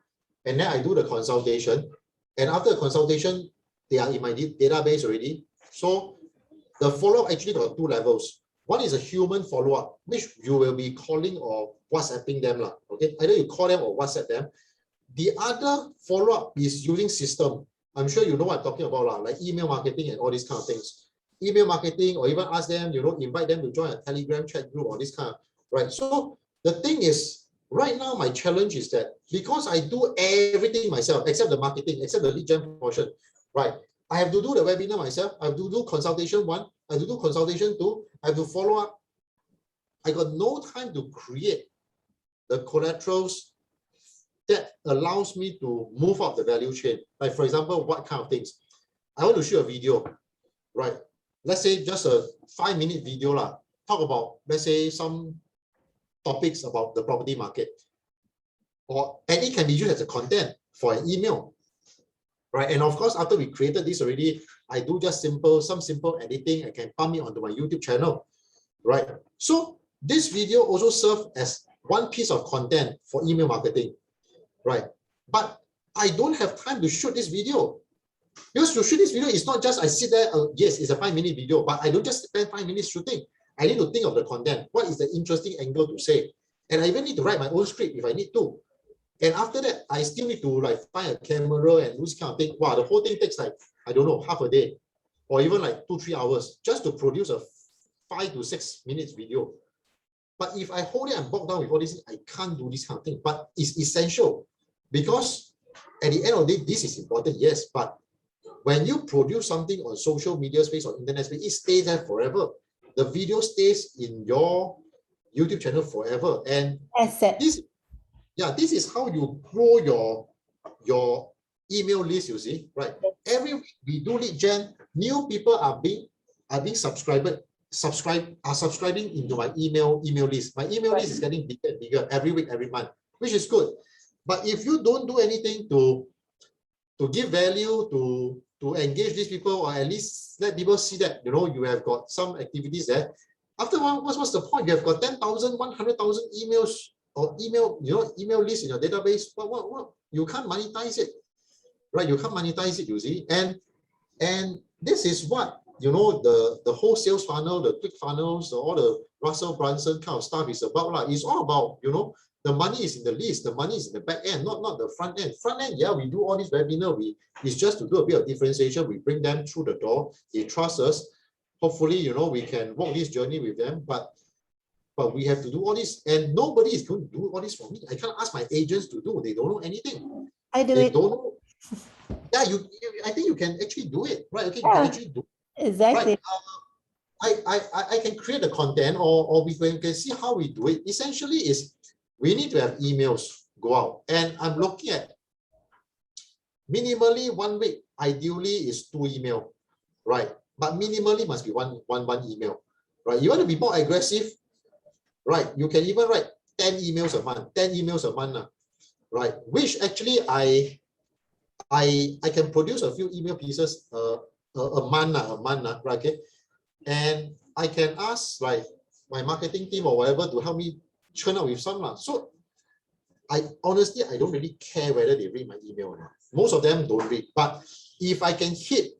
and then I do the consultation. And after the consultation, they are in my database already. So the follow-up actually got 2 levels. One is a human follow-up, which you will be calling or WhatsApping them. Okay, either you call them or WhatsApp them. The other follow-up is using system. I'm sure you know what I'm talking about, like email marketing and all these kind of things. Email marketing, or even ask them, invite them to join a Telegram chat group or this kind of, right? So the thing is, right now my challenge is that because I do everything myself, except the marketing, except the lead gen portion, right? I have to do the webinar myself. I have to do consultation 1. I have to do consultation 2. I have to follow up. I got no time to create the collaterals that allows me to move up the value chain. Like for example, what kind of things? I want to shoot a video, right? Let's say just a 5-minute video, talk about, let's say, some topics about the property market. And it can be used as a content for an email, right? And of course, after we created this already, I do just some simple editing. I can pump it onto my YouTube channel, right? So this video also serves as one piece of content for email marketing, right? But I don't have time to shoot this video. Because to shoot this video, it's not just I sit there, yes, it's a 5-minute video, but I don't just spend 5 minutes shooting. I need to think of the content. What is the interesting angle to say? And I even need to write my own script if I need to. And after that, I still need to find a camera and this kind of thing. Wow, the whole thing takes I don't know, half a day or even 2-3 hours just to produce a 5 to 6 minutes video. But if I hold it and bog down with all this, I can't do this kind of thing. But it's essential because at the end of the day, this is important, yes. But when you produce something on social media space or internet space, it stays there forever. The video stays in your YouTube channel forever. And this is how you grow your email list, you see, right? Every week we do lead gen, new people are subscribing into my email list. My email list is getting bigger and bigger every week, every month. which is good. But if you don't do anything to give value, to engage these people, or at least let people see that, you know, you have got some activities there. After one, what's the point? You have got 10,000, 100,000 emails or email list in your database. What? You can't monetize it, right? You can't monetize it, you see. And this is what, you know, the whole sales funnel, the click funnels, all the Russell Brunson kind of stuff is about. Like, it's all about, you know, the money is in the list, the money is in the back end, not the front end. Front end, yeah, we do all this webinar. It's just to do a bit of differentiation. We bring them through the door. They trust us. Hopefully, you know, we can walk this journey with them. But we have to do all this, and nobody is going to do all this for me. I can't ask my agents to do. They don't know anything. I do They it. don't know. Yeah, I think you can actually do it, right? Okay, you Yeah. can actually do it. Exactly. Right. I can create the content, or we can see how we do it. Essentially, is we need to have emails go out, and I'm looking at minimally 1 week. Ideally, is 2 email, right? But minimally must be one email, right? You want to be more aggressive, right? You can even write 10 emails a month, 10 emails a month, right? Which actually I can produce a few email pieces a month, right? Okay, and I can ask like my marketing team or whatever to help me churn out with some. So I honestly, I don't really care whether they read my email or not. Most of them don't read. But if I can hit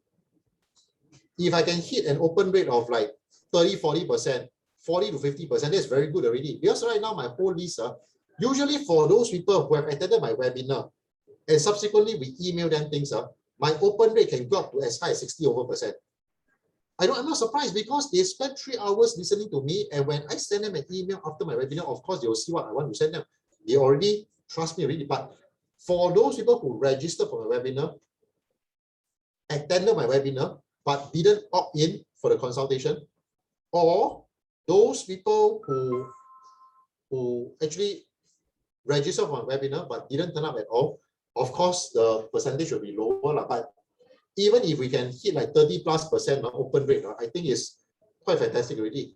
an open rate of like 30, 40%, 40 to 50%, that's very good already. Because right now my whole list, usually for those people who have attended my webinar and subsequently we email them things, my open rate can go up to as high as 60%. I'm not surprised, because they spend 3 hours listening to me, and when I send them an email after my webinar, of course they will see what I want to send them. They already trust me already. But for those people who registered for my webinar, attended my webinar, but didn't opt in for the consultation, or those people who actually registered for my webinar but didn't turn up at all, of course the percentage will be lower. But even if we can hit like 30+% open rate, I think it's quite fantastic already.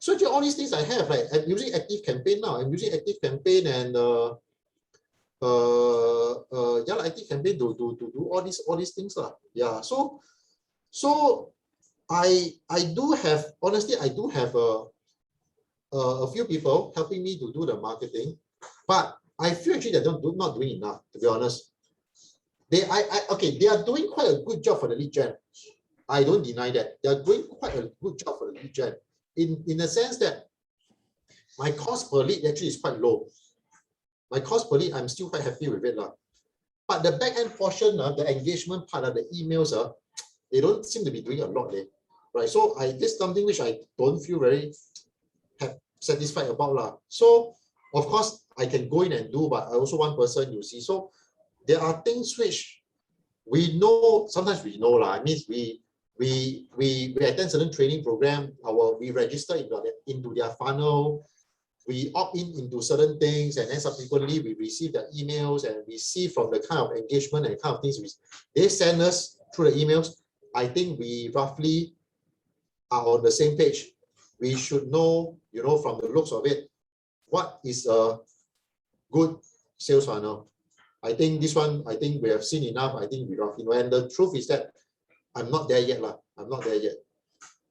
So actually all these things I have, like I'm using Active Campaign now. I'm using Active Campaign and Active Campaign to do all these things. Yeah. So I do have, honestly, I do have a few people helping me to do the marketing, but I feel actually they're not doing enough, to be honest. They are doing quite a good job for the lead gen. I don't deny that. They are doing quite a good job for the lead gen, in the sense that my cost per lead actually is quite low. My cost per lead, I'm still quite happy with it. But the back end portion, the engagement part of the emails, they don't seem to be doing a lot, right? So this is something which I don't feel very satisfied about. So of course I can go in and do, but I also one person, you see. So there are things which we know, sometimes we know. I mean, we attend certain training program, we register into their funnel, we opt into certain things, and then subsequently we receive their emails and we see from the kind of engagement and kind of things they send us through the emails. I think we roughly are on the same page. We should know, from the looks of it, what is a good sales funnel. I think this one, I think we have seen enough. I think we roughly know. And the truth is that I'm not there yet. I'm not there yet.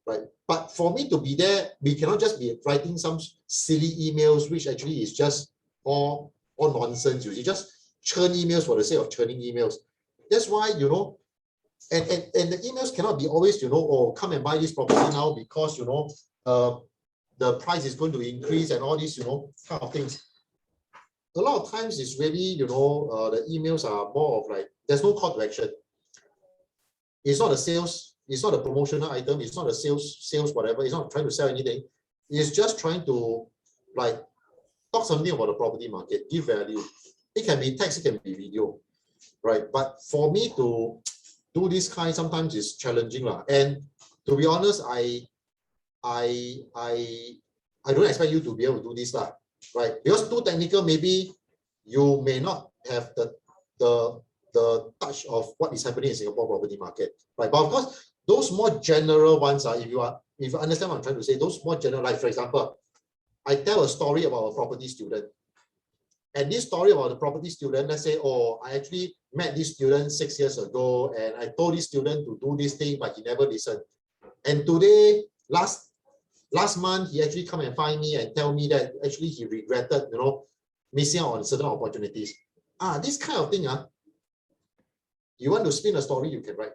Right. But for me to be there, we cannot just be writing some silly emails, which actually is just all nonsense. You just churn emails for the sake of churning emails. That's why, and the emails cannot be always, oh, come and buy this property now because, the price is going to increase and all these, kind of things. A lot of times it's really, the emails are more of like, there's no call to action. It's not a sales, it's not a promotional item, it's not a sales whatever, it's not trying to sell anything. It's just trying to like talk something about the property market, give value. It can be text, it can be video, right? But for me to do this kind, sometimes it's challenging. And to be honest, I don't expect you to be able to do this, right? Because too technical, maybe you may not have the touch of what is happening in Singapore property market, right? But of course, those more general ones are, if you understand what I'm trying to say, those more general, like for example, I tell a story about a property student, And this story about the property student, let's say, oh, I actually met this student 6 years ago and I told this student to do this thing, but he never listened. And today, last month, he actually come and find me and tell me that actually he regretted, missing out on certain opportunities. This kind of thing, you want to spin a story, you can write.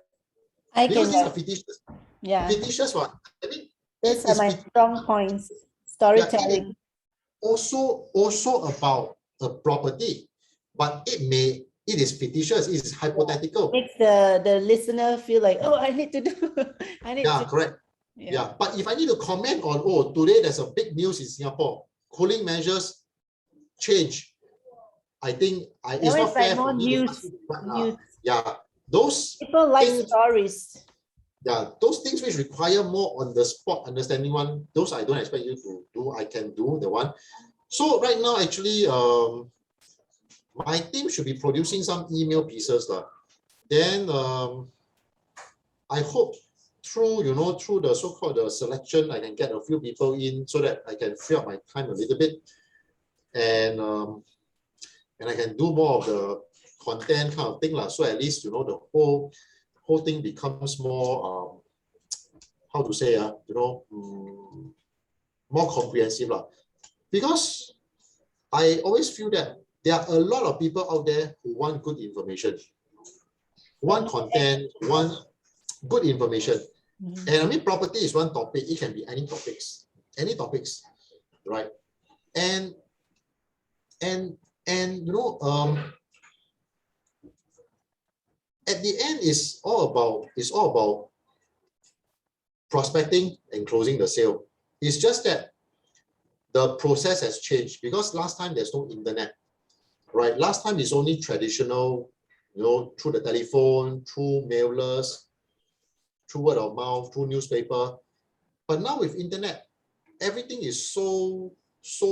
Because these are fictitious. Yeah. Fictitious one. I mean, those are my strong points. Storytelling. Yeah, also about a property, but it is fictitious, it is hypothetical. Makes the listener feel like, oh, I need to do I need to. Correct. Yeah. But if I need to comment on, oh, today there's a big news in Singapore, cooling measures change, I think it's not fair for me to ask you to yeah, those people like things, stories. Yeah, those things which require more on the spot understanding one, those I don't expect you to do. I can do the one. So right now, actually, my team should be producing some email pieces. Then I hope through the so-called selection, I can get a few people in so that I can free up my time a little bit, and I can do more of the content kind of thing. So at least the whole thing becomes more how to say more comprehensive. Because I always feel that there are a lot of people out there who want good information, want content, want good information. And I mean, property is one topic. It can be any topics, right? And at the end, it's all about prospecting and closing the sale. It's just that the process has changed because last time there's no internet, right? Last time it's only traditional, through the telephone, through mailers, through word of mouth, through newspaper. But now with internet, everything is so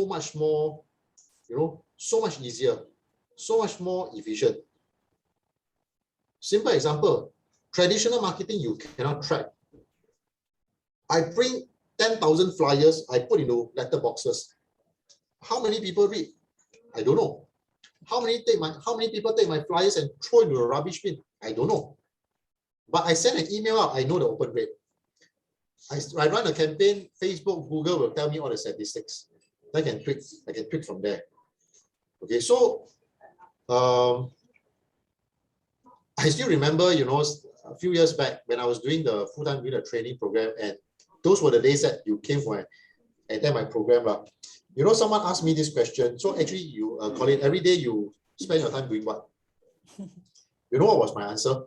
much more, so much easier, so much more efficient. Simple example, traditional marketing, you cannot track. I print 10,000 flyers, I put into letter boxes. How many people read? I don't know. How many people take my flyers and throw into a rubbish bin? I don't know. But I send an email out, I know the open rate. I run a campaign, Facebook, Google will tell me all the statistics. I can tweak from there. Okay, so I still remember, a few years back when I was doing the full-time leader training program, and those were the days that you came for attend my program. Someone asked me this question. So actually, you Colin, every day you spend your time doing what? You know what was my answer?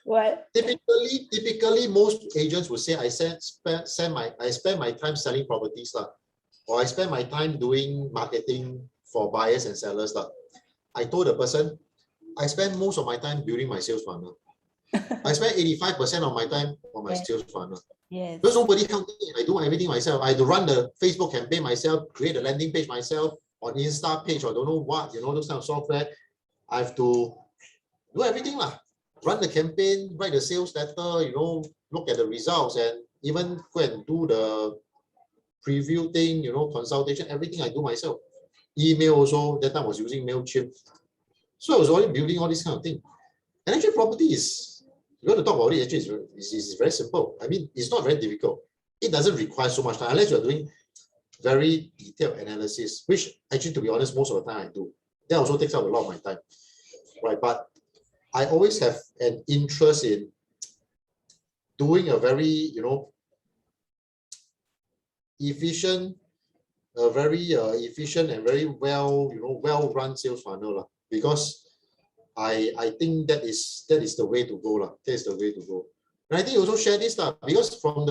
What? Typically, most agents would say I spend my time selling properties, or I spend my time doing marketing for buyers and sellers. I told the person, I spend most of my time building my sales funnel. I spend 85% of my time on my sales funnel. Yes. Because nobody helped me. I do everything myself. I had to run the Facebook campaign myself, create a landing page myself, on Insta page, or don't know what, those kind of software. I have to do everything. Run the campaign, write the sales letter, look at the results, and even go and do the preview thing, consultation, everything I do myself. Email also, that time I was using MailChimp. So I was already building all this kind of thing. And actually property is, you want to talk about it, actually it's very simple. I mean, it's not very difficult. It doesn't require so much time unless you're doing very detailed analysis, which actually, to be honest, most of the time I do. That also takes up a lot of my time, right? But I always have an interest in doing a very, efficient and very well-run sales funnel, because I think that is the way to go. That is the way to go. And I think you also share this because from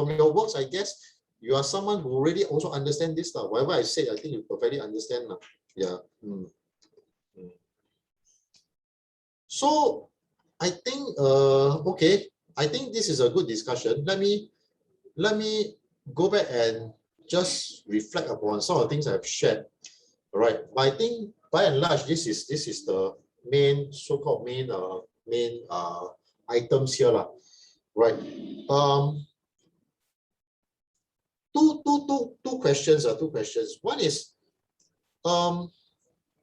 your works, I guess you are someone who already also understand this stuff. Whatever I say, I think you perfectly understand. Yeah. So I think okay, I think this is a good discussion. Let me go back and just reflect upon some of the things I've shared. All right, but I think by and large, this is the main so-called main items here, right? Two questions. One is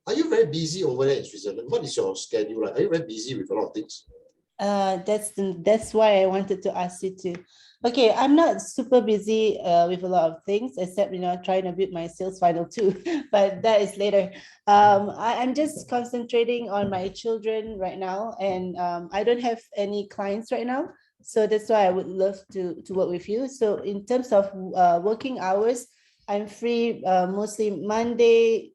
Are you very busy over there in Switzerland? What is your schedule like? Are you very busy with a lot of things? That's why I wanted to ask you to. Okay, I'm not super busy with a lot of things, except trying to build my sales funnel too, but that is later. I'm just concentrating on my children right now, and I don't have any clients right now, so that's why I would love to work with you. So in terms of working hours, I'm free mostly Monday.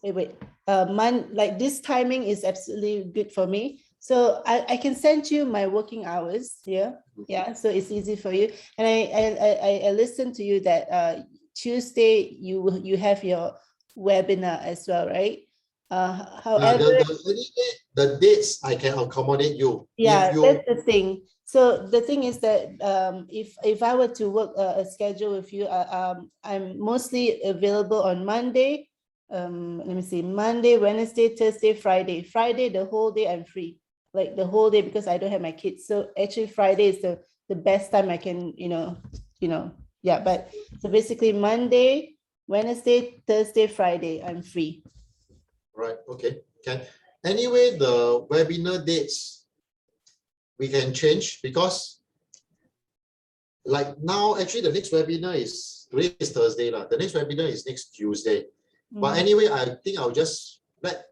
Wait, like this timing is absolutely good for me. So I can send you my working hours here. Yeah, so it's easy for you. And I listened to you that Tuesday you have your webinar as well, right? However, The dates I can accommodate you. yeah, If you that's the thing. So the thing is that if I were to work a schedule with you, I'm mostly available on Monday. Let me see, Monday, Wednesday, Thursday, Friday. Friday, the whole day I'm free, like the whole day, because I don't have my kids. So actually Friday is the best time I can, yeah. But so basically Monday, Wednesday, Thursday, Friday, I'm free. right, okay, can. Anyway, the webinar dates we can change because like now, actually the next webinar is today is Thursday lah. The next webinar is next Tuesday. But anyway, I think I'll just let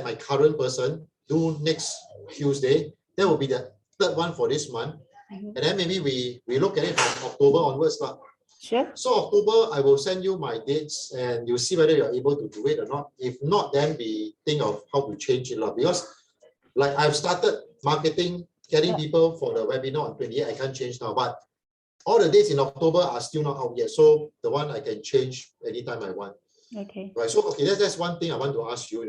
my current person do next Tuesday. That will be the third one for this month. And then maybe we look at it from October onwards lah. Sure. So October, I will send you my dates and you'll see whether you're able to do it or not. If not, then we think of how to change it lah. Because like I've started marketing, getting people for the webinar on 28, I can't change now. But all the dates in October are still not out yet. So the one I can change anytime I want. Okay. Right. So okay, that's one thing I want to ask you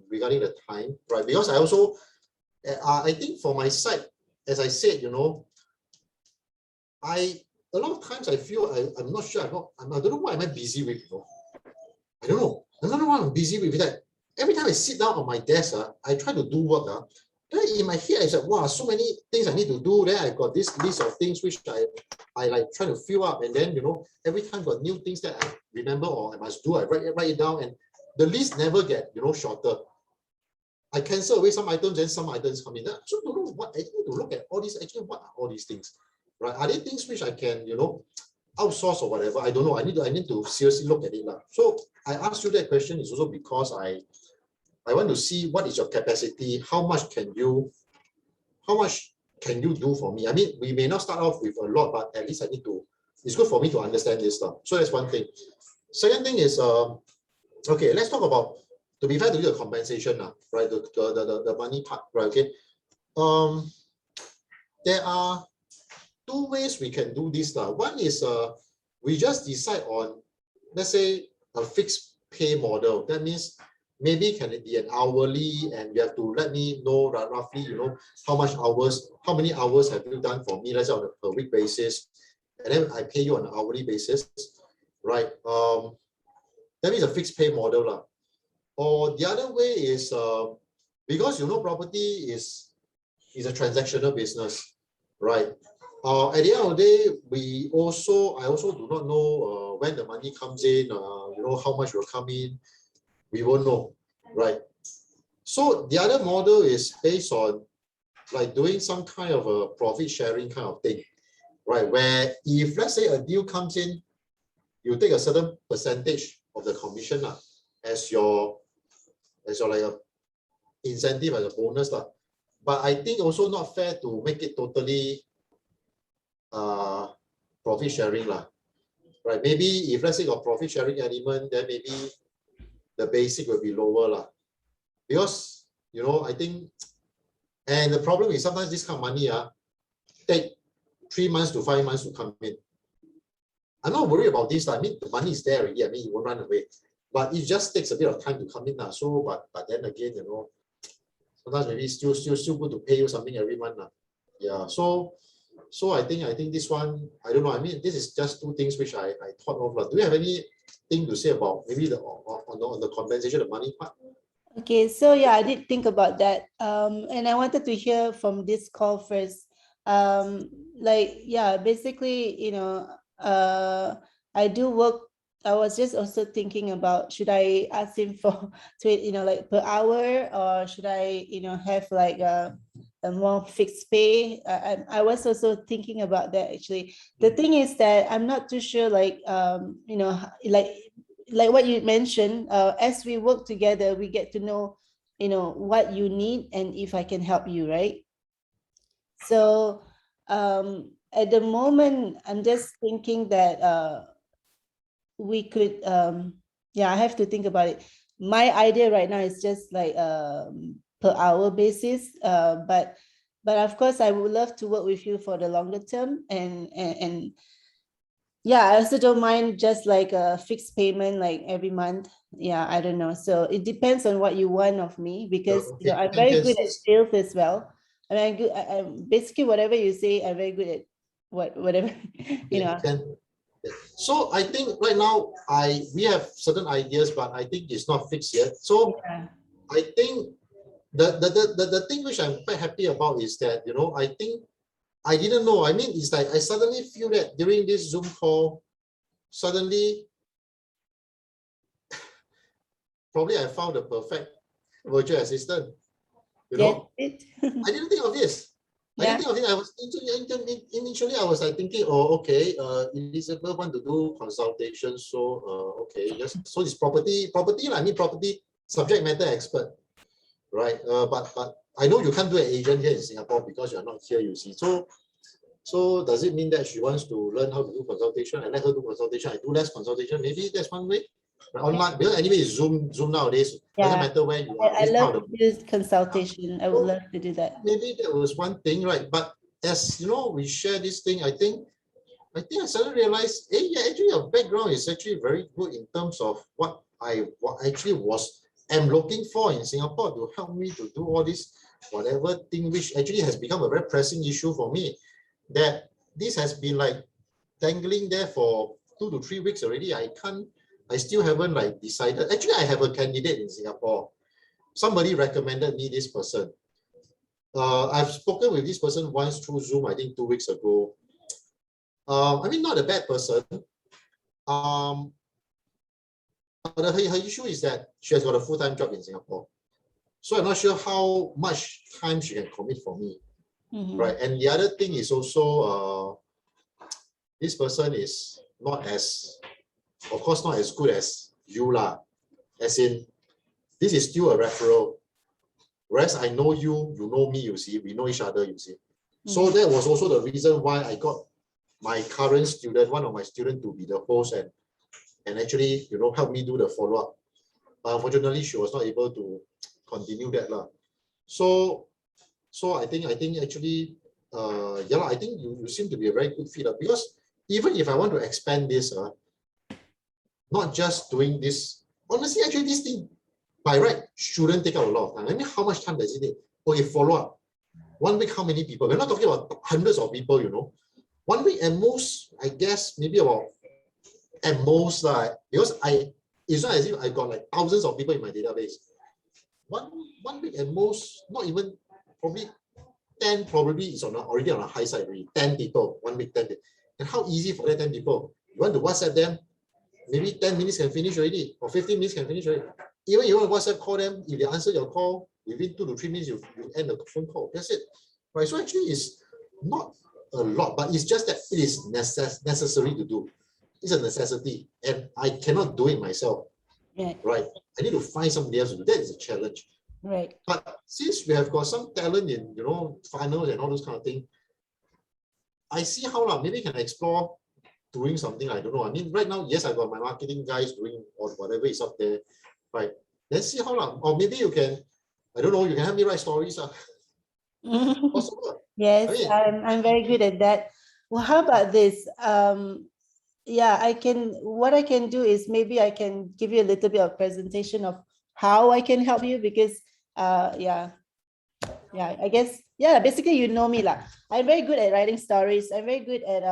regarding the time, right? Because I also, I think for my side, as I said, a lot of times I feel I'm not sure. I don't know what am I busy with. I don't know. I don't know what I'm busy with. That every time I sit down on my desk, I try to do work. Then in my head, I said, wow, so many things I need to do. Then I've got this list of things which I like try to fill up. And then, every time got new things that I remember or I must do, I write it down. And the list never get, shorter. I cancel away some items and some items come in. So don't know what I need to look at all these. Actually, what are all these things? Right? Are there things which I can, outsource or whatever? I don't know. I need to seriously look at it. So I asked you that question is also because I want to see what is your capacity, how much can you do for me? I mean, we may not start off with a lot, but at least it's good for me to understand this stuff. So that's one thing. Second thing is, okay, let's talk about, to be fair to you, the compensation, right? The money part, right? Okay. There are two ways we can do this. One is we just decide on, let's say, a fixed pay model. That means maybe can it be an hourly, and you have to let me know roughly, how many hours have you done for me, let's say on a per week basis, and then I pay you on an hourly basis, right? That means a fixed pay model. Or the other way is because property is a transactional business, right? At the end of the day, I also do not know when the money comes in, how much will come in. We won't know, right? So the other model is based on like doing some kind of a profit sharing kind of thing, right? Where if let's say a deal comes in, you take a certain percentage of the commission as your like a incentive, as a bonus. But I think also not fair to make it totally profit sharing, right? Maybe if let's say got profit sharing element, then maybe the basic will be lower, because I think, and the problem is sometimes this kind of money take 3 months to 5 months to come in. I'm not worried about this. I mean, the money is there already. I mean, it won't run away, but it just takes a bit of time to come in. So, but then again, sometimes maybe it's still good to pay you something every month. Yeah. So I think this one, I don't know. I mean, this is just two things which I thought of. Do you have anything to say about maybe on the compensation, the money part? Okay, so yeah, I did think about that. And I wanted to hear from this call first. Like, yeah, basically, I do work I was just also thinking about, should I ask him for like per hour, or should I, have like a more fixed pay? I was also thinking about that actually. The thing is that I'm not too sure, like, like what you mentioned, as we work together, we get to know, what you need and if I can help you, right? So at the moment, I'm just thinking that we could, yeah, I have to think about it. My idea right now is just like per hour basis, but of course I would love to work with you for the longer term, and yeah, I also don't mind just like a fixed payment like every month. Yeah, I don't know. So it depends on what you want of me, because Okay, I'm very can good see. at sales as well. I mean, I'm basically whatever you say, I'm very good at whatever, you know. Can. So I think right now we have certain ideas, but I think it's not fixed yet. So Yeah. I think the thing which I'm quite happy about is that, I think I didn't know. I mean, it's like I suddenly feel that during this Zoom call, suddenly probably I found the perfect virtual assistant. You Get know, it? I didn't think of this. I Yeah. didn't think of it. I was initially I was like thinking, oh, okay, Elizabeth want to do consultation, so okay, just so it's property. I mean, property subject matter expert, right? But I know you can't do an agent here in Singapore because you're not here. You see, so does it mean that she wants to learn how to do consultation? I let her do consultation. I do less consultation. Maybe that's one way. But online, because anyway, it's Zoom nowadays. Doesn't Yeah. matter where you are. I This love part to of the. do consultation. I would So love to do that. maybe that was one thing, right? But as you know, we share this thing. I suddenly realized, hey, yeah, actually, your background is actually very good in terms of what actually am looking for in Singapore to help me to do all this whatever thing, which actually has become a very pressing issue for me. That this has been like dangling there for 2 to 3 weeks already. I still haven't like decided. Actually, I have a candidate in Singapore. Somebody recommended me this person. I've spoken with this person once through Zoom, I think 2 weeks ago. I mean, not a bad person. Um, but her issue is that she has got a full-time job in Singapore. So I'm not sure how much time she can commit for me. Right. And the other thing is also this person is not as, of course, not as good as you lah. As in, this is still a referral. Whereas I know you, you know me, you see, we know each other, you see. So that was also the reason why I got my current student, one of my students, to be the host and actually, help me do the follow-up. Unfortunately, she was not able to continue that lah. So I think actually, yeah, I think you seem to be a very good fit because even if I want to expand this, not just doing this, honestly, actually this thing by right shouldn't take up a lot of time. I mean, how much time does it take? Okay, follow up. 1 week, how many people? We're not talking about hundreds of people, 1 week at most, I guess, maybe about at most, because it's not as if I got like thousands of people in my database. One week at most, not even, probably 10 probably is already on a high side already. 10 people, 1 week, 10 people. And how easy for that 10 people? You want to WhatsApp them, maybe 10 minutes can finish already, or 15 minutes can finish already. Even you want to WhatsApp call them, if they answer your call, within 2 to 3 minutes, you end the phone call. That's it. Right. So actually it's not a lot, but it's just that it is necessary to do. It's a necessity. And I cannot do it myself. Right. I need to find somebody else to do. That is a challenge. Right. But since we have got some talent in, finance and all those kind of things, I see how maybe can explore doing something. I don't know. I mean, right now, yes, I got my marketing guys doing or whatever is up there, right? Let's see how long. Or maybe you can, I don't know, you can help me write stories. Possible. Yes, I mean, I'm very good at that. Well, how about this? Yeah, what I can do is maybe I can give you a little bit of presentation of how I can help you, because yeah, I guess, yeah, basically you know me lah. I'm very good at writing stories. I'm very good at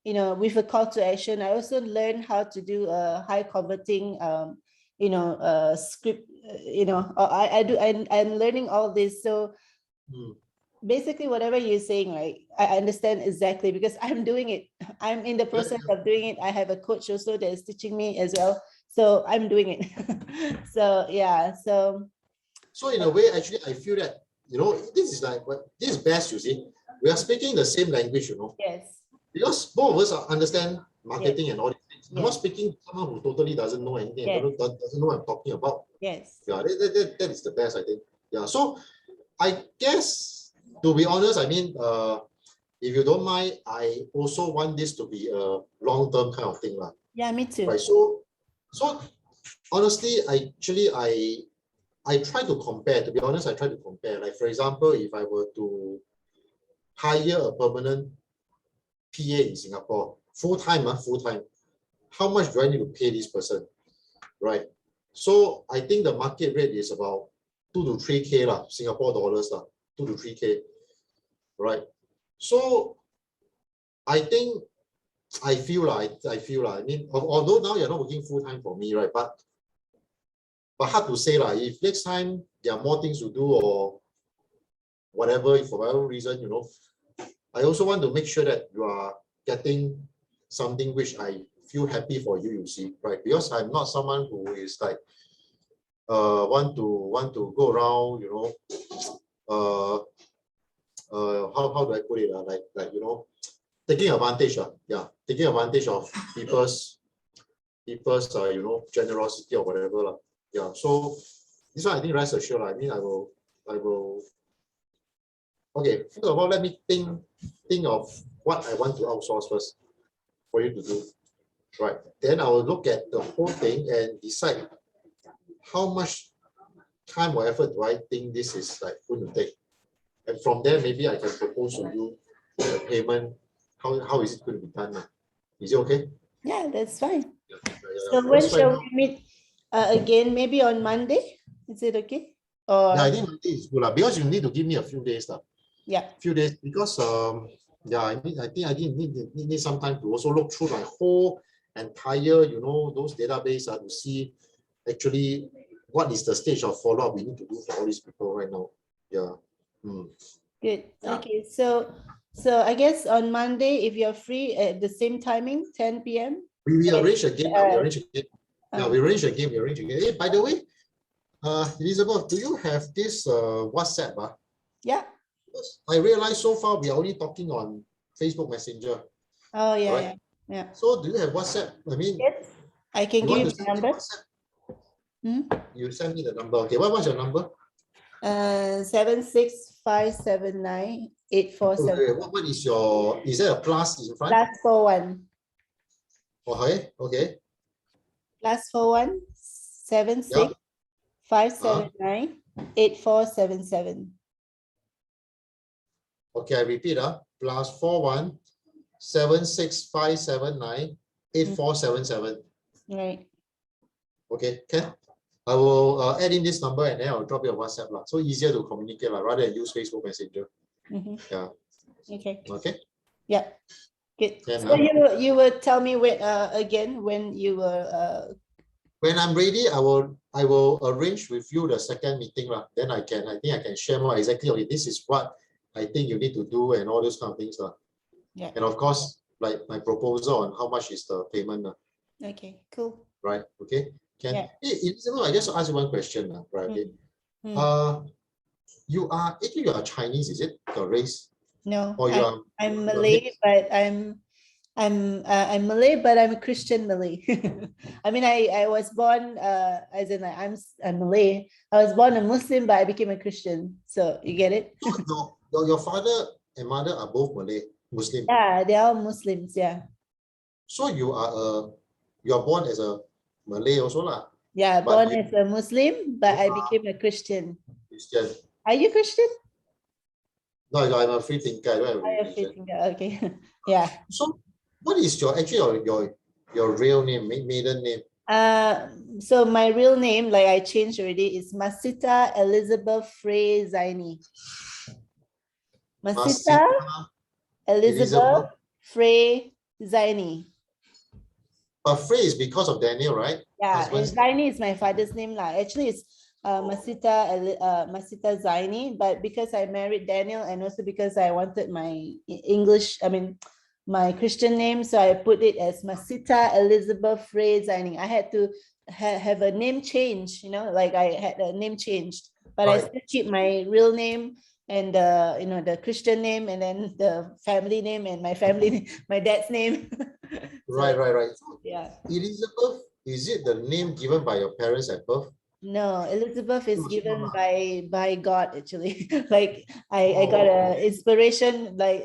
with a call to action. I also learned how to do a high converting script. I'm learning all this. So basically whatever you're saying, right? I understand exactly because I'm doing it. I'm in the process of doing it. I have a coach also that is teaching me as well. So I'm doing it. So yeah, so So in a way, actually, I feel that, this is like what this is best, you see. We are speaking the same language, yes, because both of us understand marketing and all these things. I'm not yes, speaking to someone who totally doesn't know anything, yes, doesn't know what I'm talking about. yes. Yeah, that is the best, I think. Yeah, so I guess, to be honest, I mean, if you don't mind, I also want this to be a long-term kind of thing, Yeah, me too. right? So honestly, I try to compare. To be honest, I try to compare. Like for example, if I were to hire a permanent PA in Singapore, full time, how much do I need to pay this person, right? So I think the market rate is about 2 to 3K lah, Singapore dollars lah, 2 to 3K, right? So I think I feel like I mean, although now you're not working full time for me, right? But hard to say lah. If next time there are more things to do or whatever, for whatever reason, I also want to make sure that you are getting something which I feel happy for you, you see, right? Because I'm not someone who is like want to go around, how do I put it? Like taking advantage, yeah, taking advantage of people's generosity or whatever. Yeah. So this one I think rest assured. I mean I will okay, first of all, let me think of what I want to outsource first for you to do. Right. Then I will look at the whole thing and decide how much time or effort do I think this is like going to take. And from there, maybe I can propose to you the payment. How is it going to be done? Is it okay? Yeah, that's fine. Yeah, So when because right shall now, we meet again? Maybe on Monday? Is it okay? Or yeah, I think Monday is good because you need to give me a few days. yeah, Few days because yeah, I think I need some time to also look through my whole entire those database to see actually what is the stage of follow-up we need to do for all these people right now. Yeah. good. Yeah. Okay, so I guess on Monday, if you're free at the same timing, 10 p.m. We arrange a game. We arrange a game. Yeah, we arrange a game. Hey, by the way, Elizabeth, do you have this WhatsApp? Yeah. I realize so far we are only talking on Facebook Messenger. Oh yeah, right? yeah. So do you have WhatsApp? I mean, Yes, I can give you the my number. You send me the number. Okay, what's your number? 765798477. What is your, is there a plus in front? +41. Okay. +41 76 579 8477. Okay, I repeat, +41 76579 8477. Right. Okay, I will add in this number and then I'll drop you a WhatsApp. So easier to communicate rather than use Facebook Messenger. Yeah. Okay. Okay. Yeah. Good. Can, so you will tell me when again when you will when I'm ready, I will arrange with you the second meeting. Then I think I can share more exactly. Okay, this is what I think you need to do and all those kind of things. Yeah. And of course, like my proposal on how much is the payment. Okay, cool. Right. Okay. Can Yeah. Hey, I just ask you one question. Right. Okay. You are Chinese, is it? Your race? No, Or I'm Malay, but I'm Malay, but I'm a Christian Malay. I mean, I was born as in like, I'm Malay. I was born a Muslim, but I became a Christian. So you get it? So your father and mother are both Muslim. Yeah, they're all Muslims. Yeah. So you're born as a Malay also lah. Yeah, born as a Muslim, but I became a Christian. Christian. Are you Christian? No, I'm a free thinker. I don't have a religion. Okay. Yeah. So what is your real name, maiden name? So my real name, like I changed already, is Masita Elizabeth Frey Zaini. Masita Elizabeth Frey Zaini. But Frey is because of Daniel, right? Yeah, and Zaini is my father's name. Actually, it's Masita Zaini, but because I married Daniel and also because I wanted my English, I mean, my Christian name, so I put it as Masita Elizabeth Ray Zaini. I had to have a name change, you know, like I had a name changed, but I Right. still keep my real name and the Christian name and then the family name and my family, my dad's name. Right, right, right. So, Yeah. Elizabeth, is it the name given by your parents at birth? No, Elizabeth is No, it's not given lah. by God actually. Like I got Oh, a inspiration, like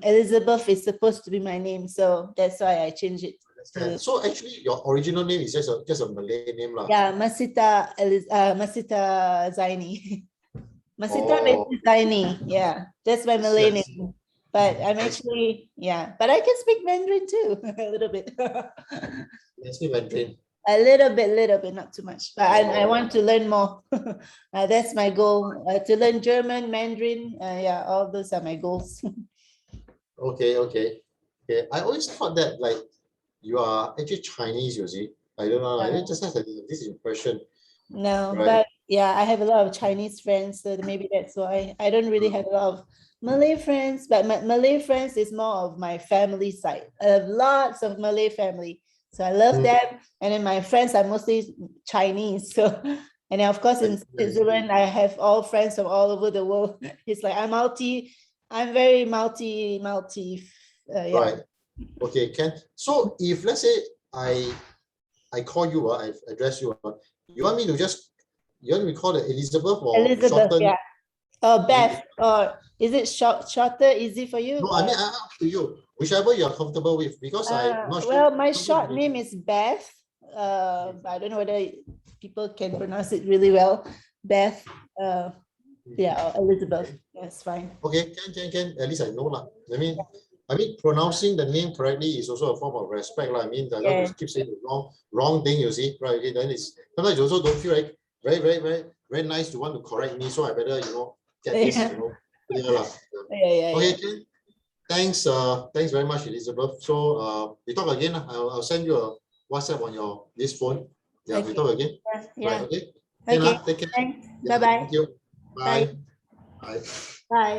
Elizabeth is supposed to be my name, so that's why I changed it to so actually, your original name is just a Malay name lah. yeah, Masita Zaini. Masita Oh, binti Zaini. Yeah, that's my I see, Malay I see. name. But I'm I see. actually, yeah, but I can speak Mandarin too, a little bit. I speak Mandarin. A little bit, not too much. But I want to learn more. That's my goal, to learn German, Mandarin. Yeah, all those are my goals. Okay, okay. Okay. I always thought that like you are actually Chinese, you see. I don't know. I just have this impression, No, right? but yeah, I have a lot of Chinese friends, so maybe that's why I don't really have a lot of Malay friends, but my Malay friends is more of my family side. I have lots of Malay family, so I love Mm, them. And then my friends are mostly Chinese, so and then of course I in see, I see. Switzerland, I have all friends from all over the world. It's like I'm very multi, yeah. Right. Okay, Ken. So if let's say I call you, I address you, you want me to just you want me to call it Elizabeth or Elizabeth, shorten? yeah. Or Eli- Beth, or is it shorter, easy for you? No, I mean up to you. Whichever you are comfortable with, because I'm not sure. Well, my Sometimes short name is Beth. I don't know whether people can pronounce it really well. Beth, yeah, or Elizabeth. That's fine. Okay, can. At least I know lah. I mean, pronouncing the name correctly is also a form of respect lah. I mean, I don't Yeah. want to keep saying the wrong thing. You see, right? Okay, then it's sometimes you also don't feel like very nice to want to correct me. So I better get this Yeah. clear lah. Yeah. Okay, Ken. Thanks very much, Elizabeth. So we talk again lah. I'll send you a WhatsApp on this phone. Yeah, we Okay. talk again. Yeah. Right, okay. Okay. Take care. Thanks. Yeah, Bye-bye. thank you. Bye. Bye. Bye. Bye.